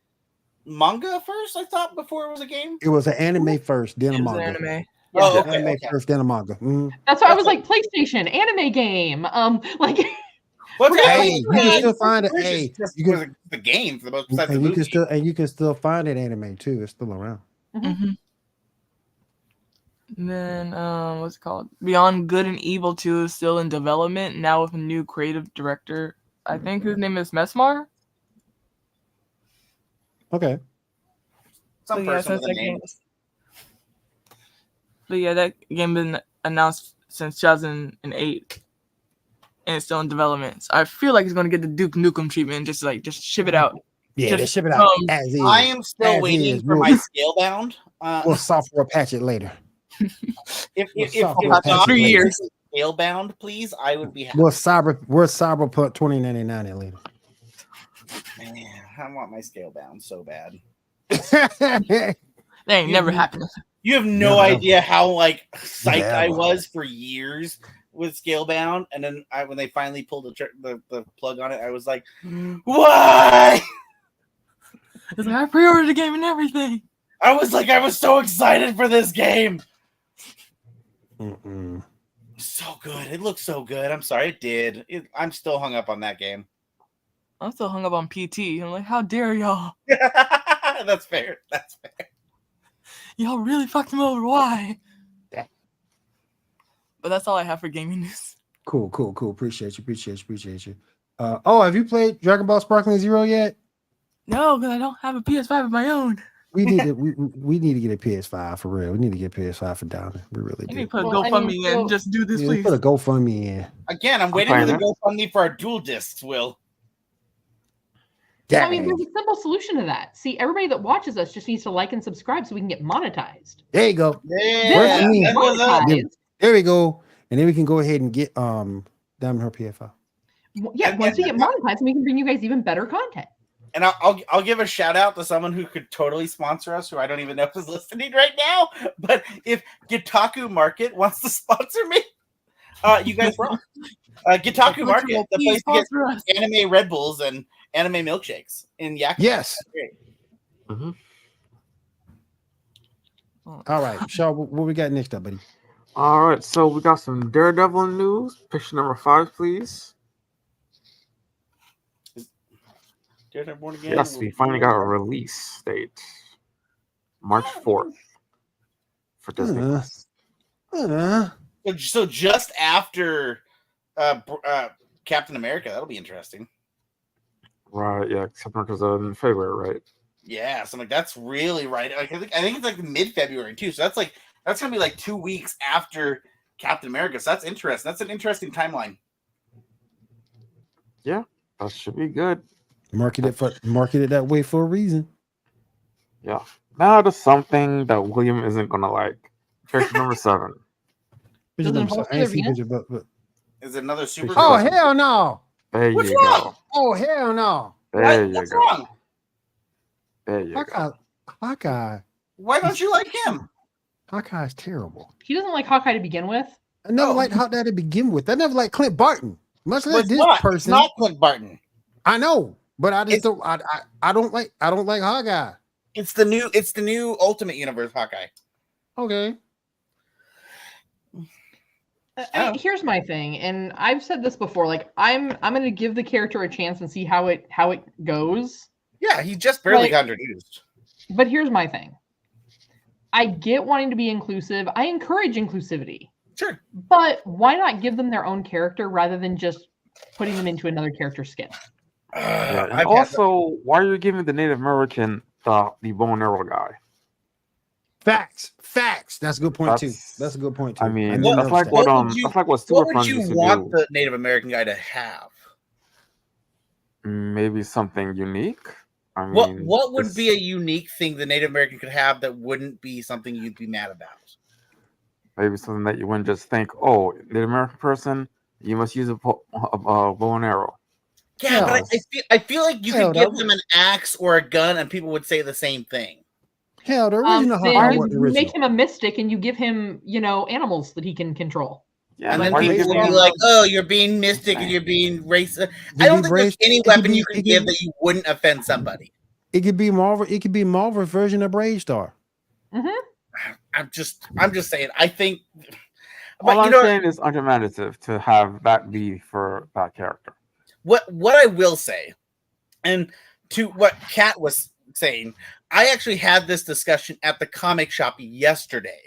manga first? I thought before it was a game. It was an anime first, then a it was an manga. anime. Oh, Yeah, okay, anime okay. first, then a manga. Mhm. That's why I was like PlayStation anime game. Like What's Hey, you can still find it. Hey, you you can, the game for the most besides the and you movie. can still find it anime too. It's still around. Mhm. And then what's it called? Beyond Good and Evil 2 is still in development now with a new creative director. I think his name is Mesmar. Okay. Some So, yeah, person so with a that name. But yeah, that game been announced since 2008, and it's still in development. So I feel like it's gonna get the Duke Nukem treatment, just ship it out. Yeah, Just, they ship it out as is. I am still As waiting is. for my Scalebound. We'll software patch it later. If software patch it 3 later. years. Scalebound, please, I would be happy. We're Cyberpunk 2099 in later. Man, I want my Scalebound so bad. That ain't never happened. You have no No. idea how psyched Yeah, I well. was for years with Scalebound, and then when they finally pulled the plug on it, I was like, "Why?" It's like I pre-ordered the game and everything. I was so excited for this game. Mm-mm. So good. It looks so good. I'm sorry, it did. I'm still hung up on that game. I'm still hung up on PT. I'm like, how dare y'all? That's fair. That's fair. Y'all really fucked him over. Why? But that's all I have for gaming news. Cool. Appreciate you. Have you played Dragon Ball Sparkling Zero yet? No, because I don't have a PS5 of my own. We need to we need to get a PS5 for real. We need to get a PS5 for Donna. We really You do. need to put a Well, I GoFundMe mean, in. so- Just do this, Yeah, please. put a GoFundMe in. Again, I'm waiting for the fine, GoFundMe for our dual discs, Will. I mean, there's a simple solution to that. See, everybody that watches us just needs to like and subscribe so we can get monetized. There you go. Yeah, Where's me? that was up. Monetized. There we go. And then we can go ahead and get Diamond her PS5. Yeah, once we get monetized, we can bring you guys even better content. And I'll give a shout out to someone who could totally sponsor us, who I don't even know if is listening right now. But if Gitaku Market wants to sponsor me, you guys rock. Gitaku Market, the place to get anime Red Bulls and anime milkshakes in Yakima. Yes. Great. All right, Shaw, what we got next up, buddy? All right, so we got some Daredevil news. Picture number 5, please. Daredevil Born Again. Yes, we finally got a release date, March 4th for Disney. So just after Captain America, that'll be interesting. Right, yeah, September in February, right? Yeah, so like that's really right. Like, I think it's like mid-February too. So that's gonna be like 2 weeks after Captain America. So that's interesting. That's an interesting timeline. Yeah, that should be good. Marketed that way for a reason. Yeah. Now to something that William isn't gonna like. Picture number 7. Picture Doesn't number involve seven. I ain't see Venus? picture, but Is it another super? oh hell no! There What's you wrong? go. Oh hell no! There you What's go. wrong? There you go. Hawkeye Why don't you like him? is terrible. He doesn't like Hawkeye to begin with. I never Oh. liked Hawkeye to begin with. I never liked Clint Barton. Much Well, less it's this not. It's person. not Clint Barton. I know, but I just It's- don't. I don't like Hawkeye. It's the new Ultimate Universe Hawkeye. Okay. Here's my thing, and I've said this before. Like, I'm going to give the character a chance and see how it goes. Yeah, he just barely Like- got introduced. But here's my thing. I get wanting to be inclusive. I encourage inclusivity. Sure. But why not give them their own character rather than just putting them into another character's skin? Yeah, and I've had also, why are you giving the Native American the bow and arrow guy? Facts. That's a good point too. That's- That's a good point too. I mean, never that's like noticed what would you- that's like what what Super would Friends you used to want do. the Native American guy to have? Maybe something unique. I mean, What would be a it's- unique thing the Native American could have that wouldn't be something you'd be mad about? maybe something that you wouldn't just think, oh, Native American person, you must use a bow and arrow. Yeah, but Hell. I feel like you Hell, could give that them an axe or a gun and people would say the same thing. Hell, the original Then Hawkeye you wasn't make original. him a mystic and you give him, animals that he can control. Yeah, And then why are you people giving would be him- like, "Oh, you're being mystic and you're being racist." It I don't could think be there's any it could weapon be- you it could could give be- that you wouldn't offend somebody. It could be Marvel. It could be Marvel's version of Brave Star. I'm just saying. I think, All but I'm you know saying is unimaginative to have that be for that character. what I will say, and to what Kat was saying, I actually had this discussion at the comic shop yesterday.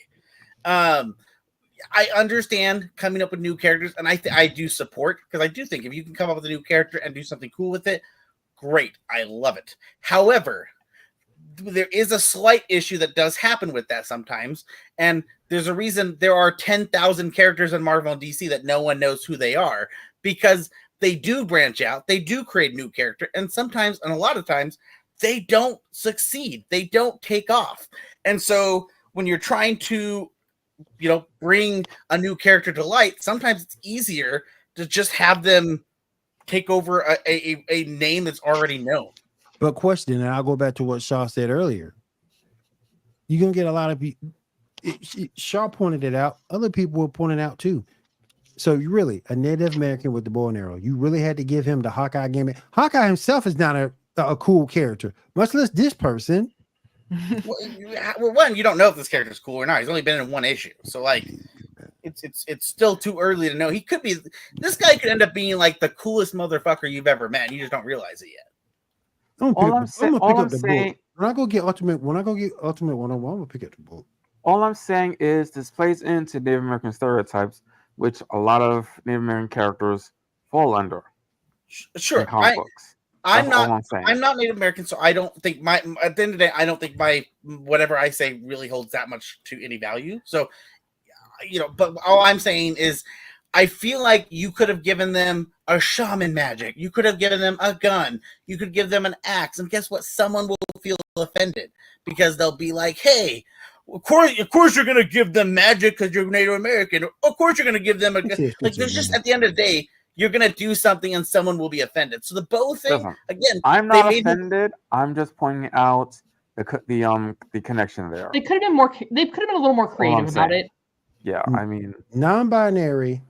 I understand coming up with new characters, and I do support, because I do think if you can come up with a new character and do something cool with it, great. I love it. However, there is a slight issue that does happen with that sometimes, and there's a reason there are 10,000 characters in Marvel and DC that no one knows who they are, because they do branch out, they do create new character, and sometimes, and a lot of times, they don't succeed. They don't take off. And so when you're trying to, bring a new character to light, sometimes it's easier to just have them take over a name that's already known. But question, and I'll go back to what Shaw said earlier. You're gonna get a lot of people. Shaw pointed it out. Other people were pointing out too. So you really a Native American with the bow and arrow. You really had to give him the Hawkeye gimmick. Hawkeye himself is not a cool character, much less this person. Well, one, you don't know if this character is cool or not. He's only been in one issue, so like, it's still too early to know. He could be. This guy could end up being like the coolest motherfucker you've ever met. And you just don't realize it yet. I'm gonna pick up the saying- book. When I go get Ultimate 101, I'm gonna pick up the book. All I'm saying is this plays into Native American stereotypes which a lot of Native American characters fall under Sure, in comic books. I'm That's all not. I'm saying. I'm not Native American, so I don't think my. At the end of the day, I don't think my whatever I say really holds that much to any value. So, but all I'm saying is, I feel like you could have given them a shaman magic. You could have given them a gun. You could give them an axe, and guess what? Someone will feel offended because they'll be like, "Hey, of course, you're gonna give them magic because you're Native American. Of course, you're gonna give them a gun." Like, there's just at the end of the day. You're gonna do something and someone will be offended. So the bow thing, again, I'm not offended. I'm just pointing out the connection there. They could have been more. They could have been a little more creative about it. Yeah, I mean, non-binary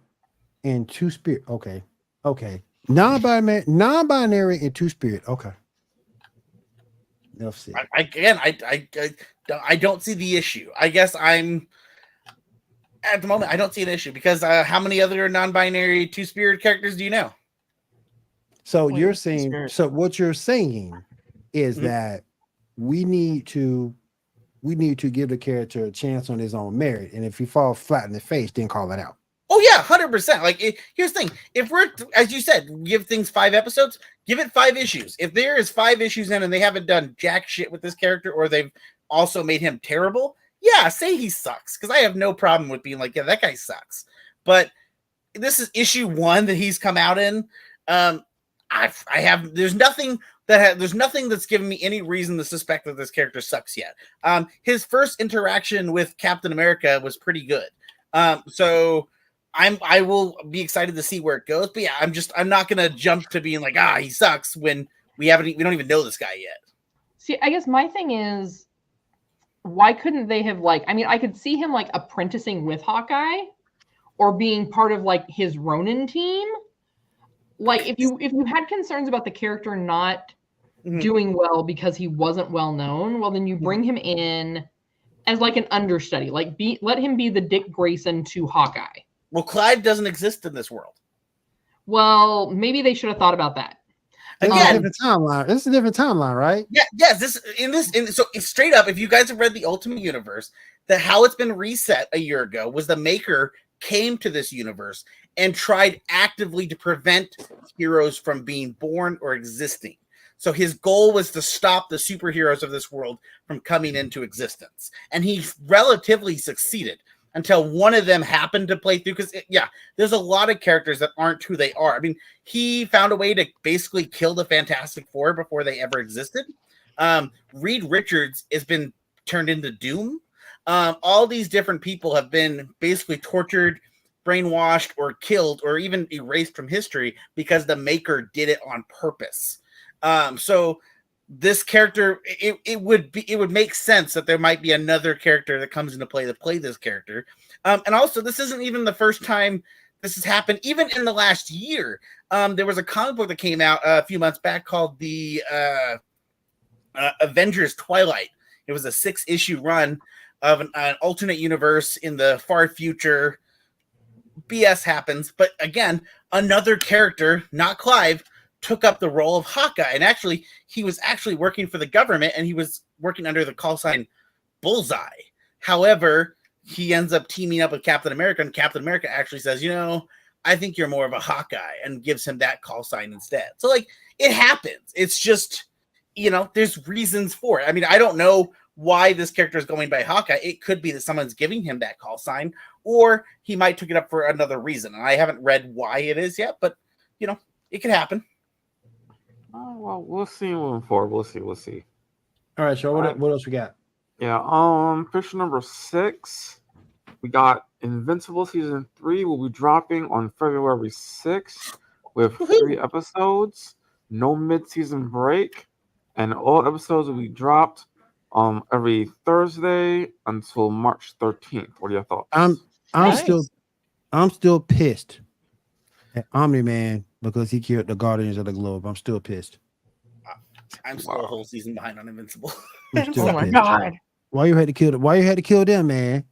and two-spirit. Okay. Non-binary and two-spirit. Okay. Enough said. I don't see the issue. I guess at the moment, I don't see an issue because how many other non-binary two-spirit characters do you know? So you're saying, so what you're saying is that we need to give the character a chance on his own merit, and if he falls flat in the face, then call it out. Oh yeah, 100%. Like, here's the thing: if we're, as you said, give things 5 episodes, give it 5 issues. If there is 5 issues in and they haven't done jack shit with this character, or they've also made him terrible. Yeah, say he sucks, because I have no problem with being like, yeah, that guy sucks. But this is issue 1 that he's come out in. There's nothing that's given me any reason to suspect that this character sucks yet. His first interaction with Captain America was pretty good. So I will be excited to see where it goes. But yeah, I'm not gonna jump to being like, he sucks when we don't even know this guy yet. See, I guess my thing is, why couldn't they have I could see him apprenticing with Hawkeye or being part of his Ronin team. If you had concerns about the character not doing well because he wasn't well known, well then you bring him in as an understudy. Let him be the Dick Grayson to Hawkeye. Well, Clive doesn't exist in this world. Well, maybe they should have thought about that. It's a different timeline. It's a different timeline, right? Yeah, yes. So straight up, if you guys have read the Ultimate Universe, how it's been reset a year ago was the Maker came to this universe and tried actively to prevent heroes from being born or existing. So his goal was to stop the superheroes of this world from coming into existence. And he relatively succeeded until one of them happened to play through. Because, there's a lot of characters that aren't who they are. I mean, he found a way to basically kill the Fantastic Four before they ever existed. Reed Richards has been turned into Doom. All these different people have been basically tortured, brainwashed, or killed, or even erased from history because the Maker did it on purpose. So this character, it would make sense that there might be another character that comes into play to play this character. And also, this isn't even the first time this has happened. Even in the last year, there was a comic book that came out a few months back called the Avengers Twilight. It was a 6-issue run of an alternate universe in the far future. BS happens, but again, another character, not Clive, took up the role of Hawkeye. And actually, he was actually working for the government, and he was working under the call sign Bullseye. However, he ends up teaming up with Captain America, and Captain America actually says, I think you're more of a Hawkeye, and gives him that call sign instead. So, it happens. It's just, there's reasons for it. I mean, I don't know why this character is going by Hawkeye. It could be that someone's giving him that call sign, or he might took it up for another reason. And I haven't read why it is yet, but, it could happen. Well, we'll see moving forward. We'll see. All right, Joe. What else we got? Yeah. Fiction number 6. We got Invincible season 3 will be dropping on February 6th with 3 episodes, no mid-season break, and all episodes will be dropped every Thursday until March 13th. What are your thoughts? I'm still pissed at Omni-Man because he killed the Guardians of the Globe. I'm still pissed. I'm still a whole season behind on Invincible. Oh my god! Why you had to kill them, man?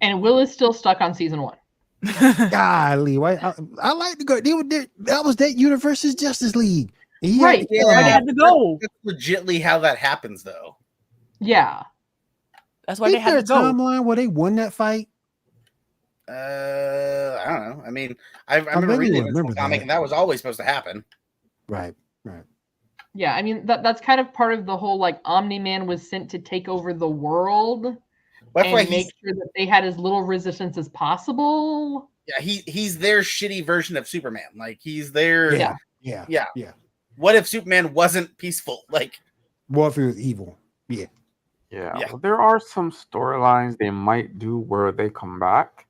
And Will is still stuck on season 1. Golly, why? I like to go. That was that Universe's Justice League. Right? I had to go. That's legitimately how that happens, though. Yeah, that's why they had to go. Timeline where they won that fight. I don't know. I mean, I remember reading the original comic, and that was always supposed to happen. Right. Yeah, I mean that's kind of part of the whole like Omni-Man was sent to take over the world and make sure that they had as little resistance as possible. Yeah, he's their shitty version of Superman. Like he's their Yeah. What if Superman wasn't peaceful? Like, what if he was evil? Yeah. Well, there are some storylines they might do where they come back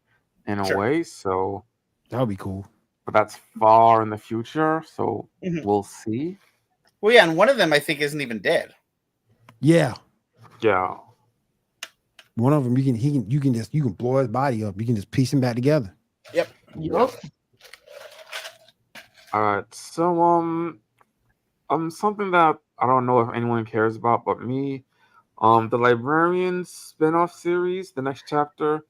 in a way, so that would be cool. But that's far in the future, so we'll see. Well, yeah, and one of them I think isn't even dead. Yeah. One of them you can blow his body up. You can just piece him back together. Yep. All right. So something that I don't know if anyone cares about, but me, the Librarians spin-off series, the next chapter,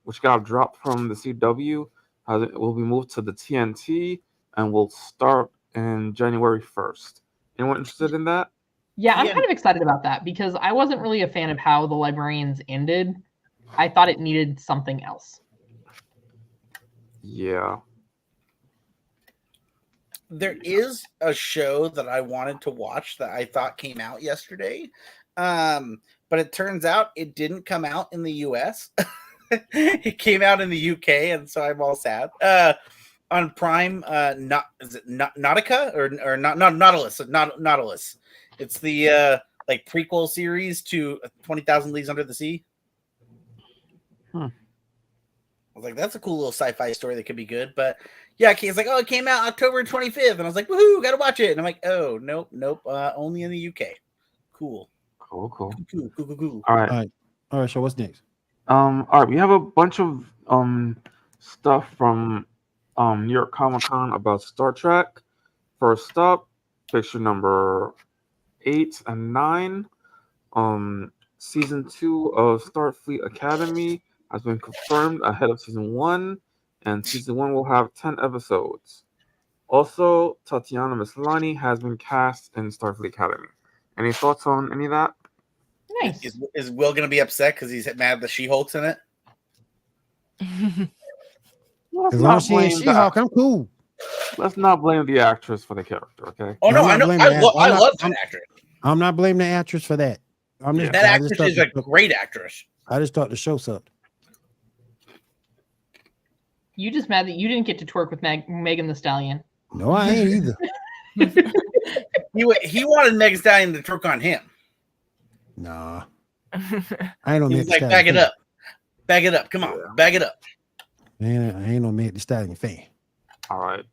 which got dropped from the CW, it will be moved to the TNT and will start in January 1st. Anyone interested in that? Yeah, I'm kind of excited about that because I wasn't really a fan of how the Librarians ended. I thought it needed something else. Yeah. There is a show that I wanted to watch that I thought came out yesterday. But it turns out it didn't come out in the US. It came out in the UK, and so I'm all sad. On Prime, is it Nautica or not Nautilus? Nautilus. It's the like prequel series to 20,000 Leagues Under the Sea. I was like, that's a cool little sci-fi story that could be good. But yeah, it's like, it came out October 25th, and I was like, woohoo, gotta watch it. And I'm like, oh, nope, only in the UK. Cool. Cool. All right. So what's next? All right, we have a bunch of stuff from New York Comic Con about Star Trek. First up, picture number 8 and 9. Season 2 of Starfleet Academy has been confirmed ahead of season 1, and season 1 will have 10 episodes. Also, Tatiana Maslany has been cast in Starfleet Academy. Any thoughts on any of that? Nice. Is Will going to be upset because he's mad that She-Hulk's in it? As long as she ain't She-Hulk, I'm cool. Let's not blame the actress for the character, okay? Oh, no, I know. I love that actress. I'm not blaming the actress for that. That actress is a great actress. I just thought the show sucked. You just mad that you didn't get to twerk with Megan Thee Stallion. No, I ain't either. He wanted Megan Thee Stallion to twerk on him. Nah. I ain't no He's like, bag it up. Bag it up. Come on, bag it up. Man, I ain't no Megan Thee Stallion fan. All right.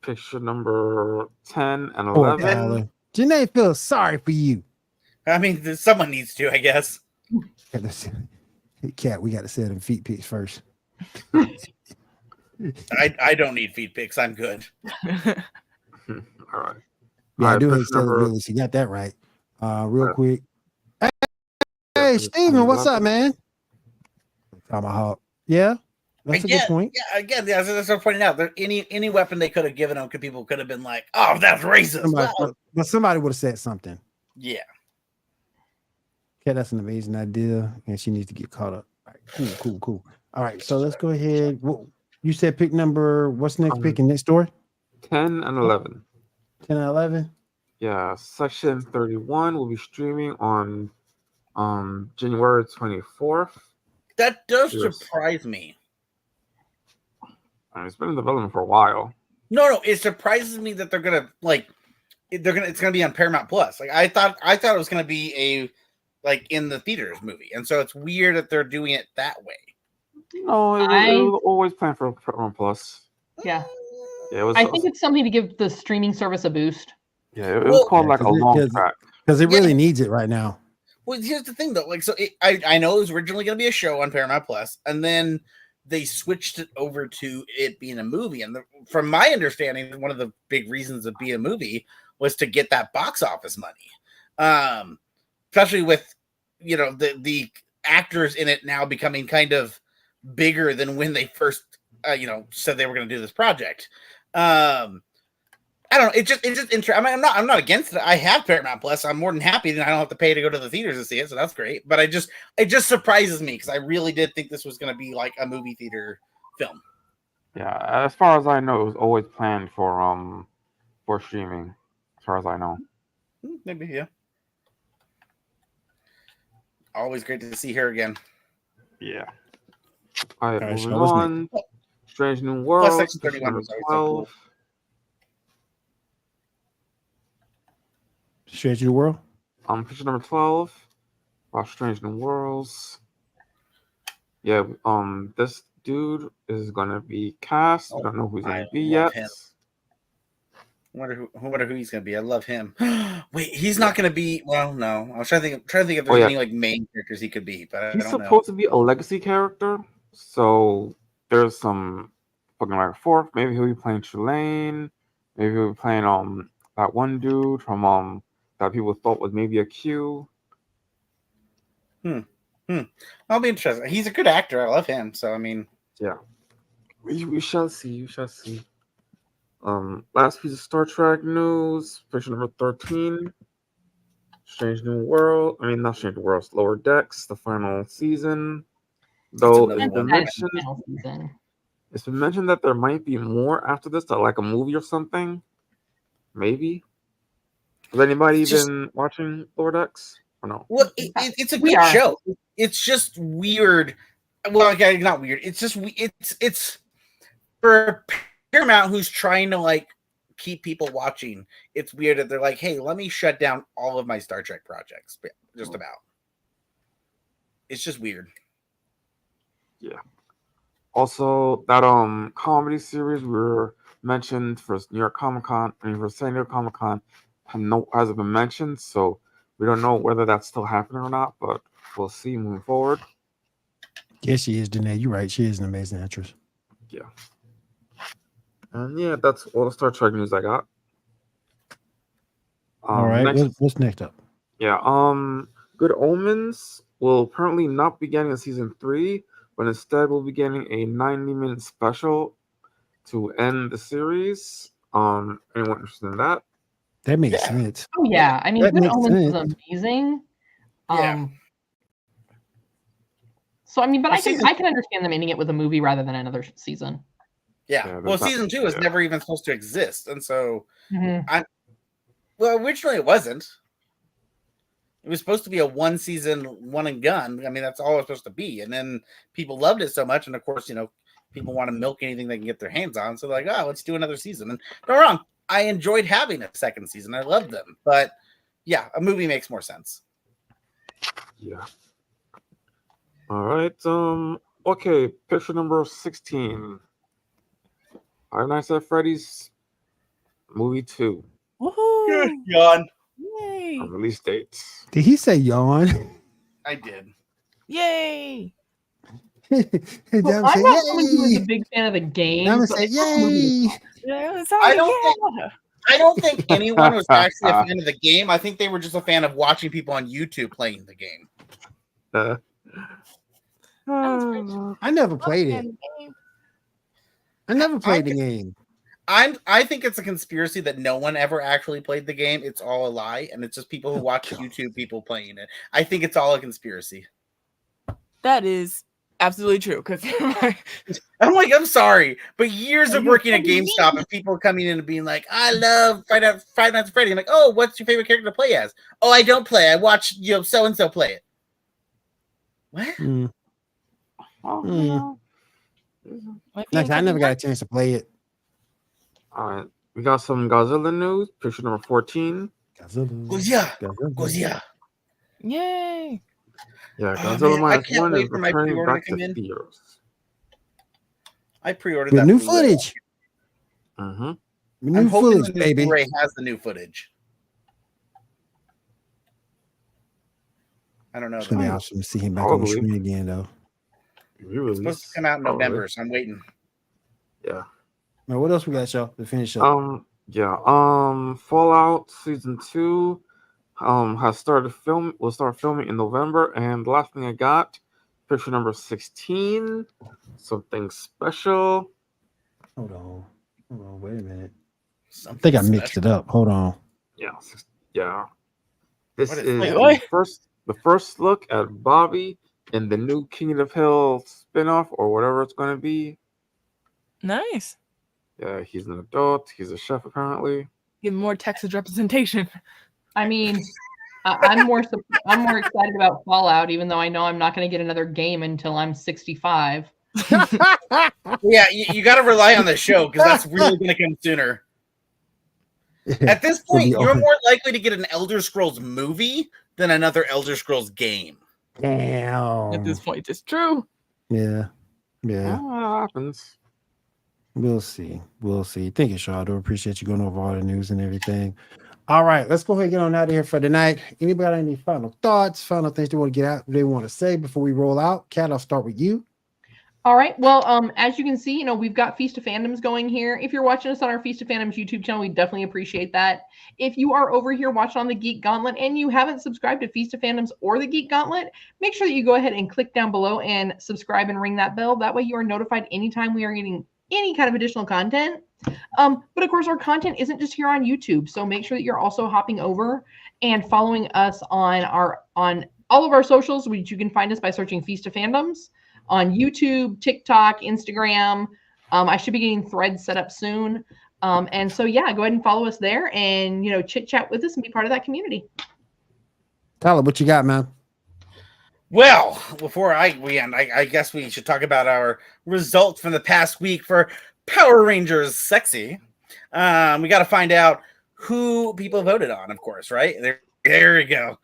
Picture number 10 and 11. Janae feels sorry for you. I mean, someone needs to, I guess. Cat, we got to set him feet pics first. I don't need feet pics. I'm good. All right. Yeah, I do hate Billy. She got that right. Real quick. Hey, Steven, what's up, man? Tomahawk. Yeah, that's a good point. Yeah, again, that's what I'm pointing out. There, any weapon they could have given him, people could have been like, "Oh, that's racist." But somebody would have said something. Yeah. Okay, that's an amazing idea, and she needs to get caught up. All right, cool. All right, so let's go ahead. You said pick number. What's next pick in next story? 10 and 11. 10 and 11. Yeah, section 31 will be streaming on January 24th. That does surprise me. It's been in development for a while. No, it surprises me that it's gonna be on Paramount Plus. Like I thought it was gonna be a in the theaters movie, and so it's weird that they're doing it that way. No, it was always planned for Paramount Plus. Yeah. I think it's something to give the streaming service a boost. Yeah, it was called a long track because it really needs it right now. Well, here's the thing though, I know it was originally going to be a show on Paramount Plus, and then they switched it over to it being a movie. And from my understanding, one of the big reasons of being a movie was to get that box office money, especially with the actors in it now becoming kind of bigger than when they first said they were going to do this project. I I don't know. It's just interesting. I mean, I'm not against it. I have Paramount Plus. I'm more than happy that I don't have to pay to go to the theaters to see it. So that's great. But it just surprises me because I really did think this was going to be like a movie theater film. Yeah, as far as I know, it was always planned for streaming. As far as I know. Maybe, yeah. Always great to see her again. Yeah. All right, All right, moving so what's on. Strange New Plus, World. Section 31 number was always so cool. 12. Strange New World. Picture number 12. About Strange New Worlds. Yeah, this dude is gonna be cast. We don't know who he's gonna be yet. Him. I wonder who he's gonna be. I love him. Wait, he's not gonna be. Well, no. I was trying to think if there's any like main characters he could be, but I He's don't know. supposed to be a legacy character, so there's some fucking like fourth. Maybe he'll be playing Tulane. Maybe he'll be playing that one dude from that people thought was maybe a Q. I'll be interested. He's a good actor. I love him. So I mean, yeah, we shall see. We shall see. Last piece of Star Trek news. Picture number 13. Strange New World. I mean, not Strange New World. Lower Decks. The final season. Though it's been mentioned that there might be more after this, like a movie or something. Maybe. Has anybody been watching Lower Decks or no? Well, it's a good show. It's just weird. Well, okay, not weird. It's just it's for Paramount, who's trying to like keep people watching. It's weird that they're like, "Hey, let me shut down all of my Star Trek projects." Just about. It's just weird. Yeah. Also, that comedy series we were mentioned for New York Comic Con, for San Diego Comic Con, hasn't been mentioned, so we don't know whether that's still happening or not, but we'll see moving forward. Yes, she is, Danae. You're right. She is an amazing actress. Yeah. And yeah, that's all the Star Trek news I got. All right. What's next up? Yeah. Good Omens will apparently not be getting a season 3, but instead we'll be getting a 90-minute special to end the series. Anyone interested in that? That makes sense. Oh yeah, I mean, That Good makes Omens is sense. amazing. Yeah. So I mean, but Well, I can understand them ending it with a movie rather than another season. Yeah. Well, season 2 is never even supposed to exist, and so originally it wasn't. It was supposed to be a 1 season, one and gun. I mean, that's all it was supposed to be. And then people loved it so much, and of course, people want to milk anything they can get their hands on. So they're like, oh, let's do another season. And don't wrong, I enjoyed having a second season. I loved them, but yeah, a movie makes more sense. Yeah. All right. Okay. Picture number 16. Five Nights at Freddy's movie 2. Woohoo! Yawn. Yay! Release dates. Did he say yawn? I did. Yay! Well, I'm not someone who is a big fan of the game. I'm gonna say yay! I don't think anyone was actually a fan of the game. I think they were just a fan of watching people on YouTube playing the game. I never played it. I never played the game. I think it's a conspiracy that no one ever actually played the game. It's all a lie, and it's just people who watch YouTube people playing it. I think it's all a conspiracy. That is absolutely true. Because I'm sorry, but years of working at GameStop and people coming in and being like, "I love Five Nights at Freddy." I'm like, "Oh, what's your favorite character to play as?" "Oh, I don't play. I watch so and so play it." What? Next, I never got a chance to play it. All right, we got some Godzilla news. Picture number 14. Godzilla. Yay! Yeah, Godzilla -1 is for my returning pre-order back to come to in. theaters. I pre-ordered With that new Blu-ray. footage. Mm-hmm. New I'm hoping footage, the new baby. Blu-ray has the new footage. I don't know. It's gonna be awesome to see him back on the screen again, though. It's supposed to come out in November, so I'm waiting. Yeah. Now, what else we got, y'all, to finish up? Fallout Season 2 has started will start filming in November, and the last thing I got, picture number 16, something special. Hold on, wait a minute. I think I mixed it up. Hold on. Yeah. This What is- is Wait, the first look at Bobby in the new King of Hill spinoff or whatever it's going to be. nice. Yeah, he's an adult. He's a chef apparently. Give more Texas representation. I mean, I'm more excited about Fallout, even though I know I'm not going to get another game until I'm 65. Yeah, you got to rely on the show because that's really going to come sooner. At this point, you're more likely to get an Elder Scrolls movie than another Elder Scrolls game. Damn. At this point, it's true. Yeah. Yeah. That happens. We'll see. We'll see. Thank you, Shaw. I do appreciate you going over all the news and everything. All right, let's go ahead and get on out of here for tonight. Anybody got any final thoughts, final things they want to get out, they want to say before we roll out? Kat, I'll start with you. All right. Well, as you can see, we've got Feast of Fandoms going here. If you're watching us on our Feast of Fandoms YouTube channel, we definitely appreciate that. If you are over here watching on the Geek Gauntlet and you haven't subscribed to Feast of Fandoms or the Geek Gauntlet, make sure that you go ahead and click down below and subscribe and ring that bell. That way you are notified anytime we are getting any kind of additional content. But of course, our content isn't just here on YouTube. So make sure that you're also hopping over and following us on all of our socials, which you can find us by searching Feast of Fandoms on YouTube, TikTok, Instagram. I should be getting Threads set up soon. And so, yeah, go ahead and follow us there and, chit chat with us and be part of that community. Tyler, what you got, man? Well, before we end, I guess we should talk about our results from the past week for Power Rangers Sexy. We got to find out who people voted on, of course, right? There we go.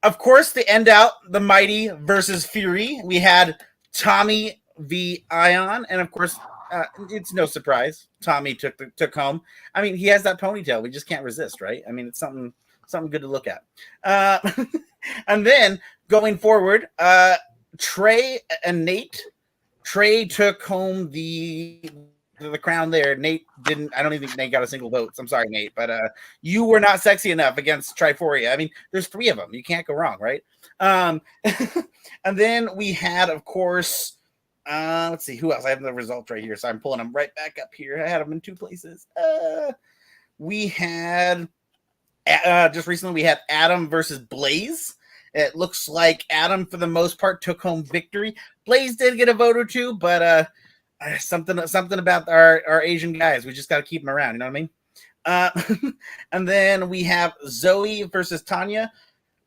Of course, to end out the Mighty versus Fury, we had Tommy v. Ion, and of course, it's no surprise Tommy took home. I mean, he has that ponytail; we just can't resist, right? I mean, it's something good to look at. And then going forward, Trey and Nate. Trey took home the crown there. Nate didn't. I don't even think Nate got a single vote. So I'm sorry, Nate, but you were not sexy enough against Triforia. I mean, there's 3 of them. You can't go wrong, right? And then we had, of course, let's see who else. I have the results right here, so I'm pulling them right back up here. I had them in 2 places. We had just recently we had Adam versus Blaze. It looks like Adam, for the most part, took home victory. Blaze did get a vote or 2, but something about our Asian guys. We just got to keep them around. You know what I mean? And then we have Zoe versus Tanya.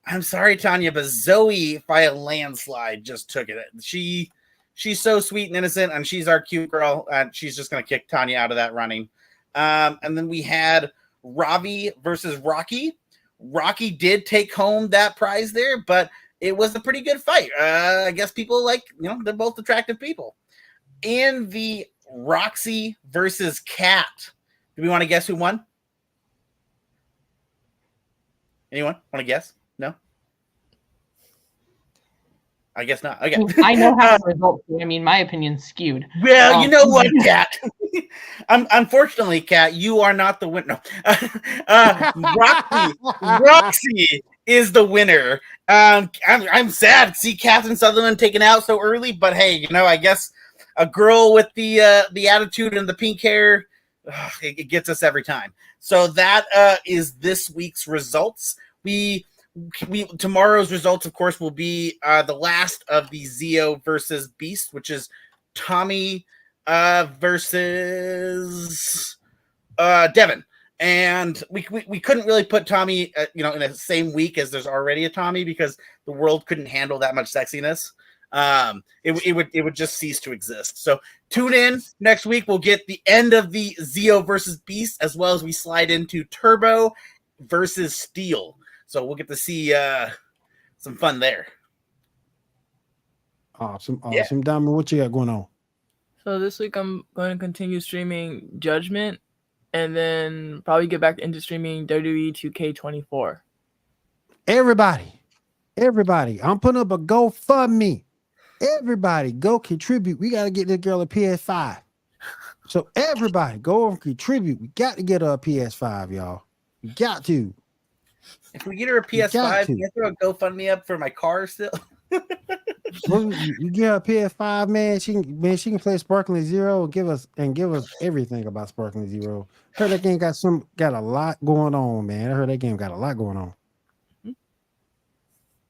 I'm sorry, Tanya, but Zoe, by a landslide, just took it. She's so sweet and innocent, and she's our cute girl, and she's just going to kick Tanya out of that running. And then we had Ravi versus Rocky. Rocky did take home that prize there, but it was a pretty good fight. I guess people they're both attractive people. In the Roxy versus Cat, do we want to guess who won? Anyone want to guess? No? I guess not. Okay. I know how the results are. I mean, my opinion's skewed. Well, you know what, Cat? Unfortunately, Cat, you are not the winner. Roxy is the winner. I'm sad to see Catherine Sutherland taken out so early, but hey, I guess a girl with the attitude and the pink hair, it gets us every time. So that is this week's results. We tomorrow's results, of course, will be the last of the Zeo versus Beast, which is Tommy versus Devin. And we couldn't really put Tommy, in the same week as there's already a Tommy because the world couldn't handle that much sexiness. It would just cease to exist. So tune in next week. We'll get the end of the Zeo versus Beast, as well as we slide into Turbo versus Steel. So we'll get to see some fun there. Awesome. Diamond, what you got going on? So this week I'm going to continue streaming Judgment, and then probably get back into streaming WWE 2K24. Everybody, I'm putting up a GoFundMe. Everybody, go contribute. We got to get this girl a PS5. So everybody, go and contribute. We got to get her a PS5, y'all. We got to. If we get her a PS5, can I throw a GoFundMe up for my car still? Well, you get her a PS5, man. She can play Sparkling Zero and give us everything about Sparkling Zero. Heard that game got a lot going on, man. I heard that game got a lot going on.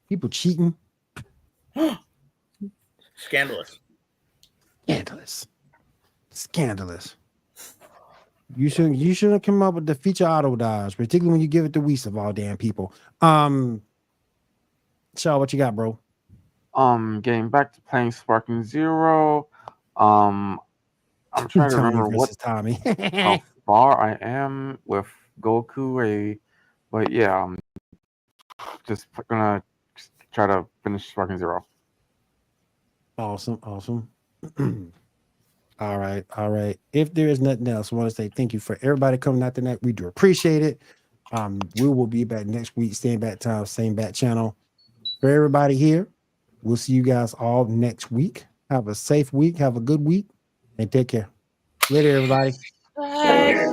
People cheating. Scandalous. Scandalous. You shouldn't come up with the feature auto dodge, particularly when you give it to Whis of all damn people. Shaw, what you got, bro? Getting back to playing Sparking Zero. I'm trying to remember Tommy. how far I am with Goku. But yeah, I'm just gonna try to finish Sparking Zero. Awesome. All right. If there is nothing else, I want to say thank you for everybody coming out tonight. We do appreciate it. We will be back next week, same bat time, same bat channel. For everybody here, we'll see you guys all next week. Have a safe week, have a good week, and take care. Later, everybody. Bye.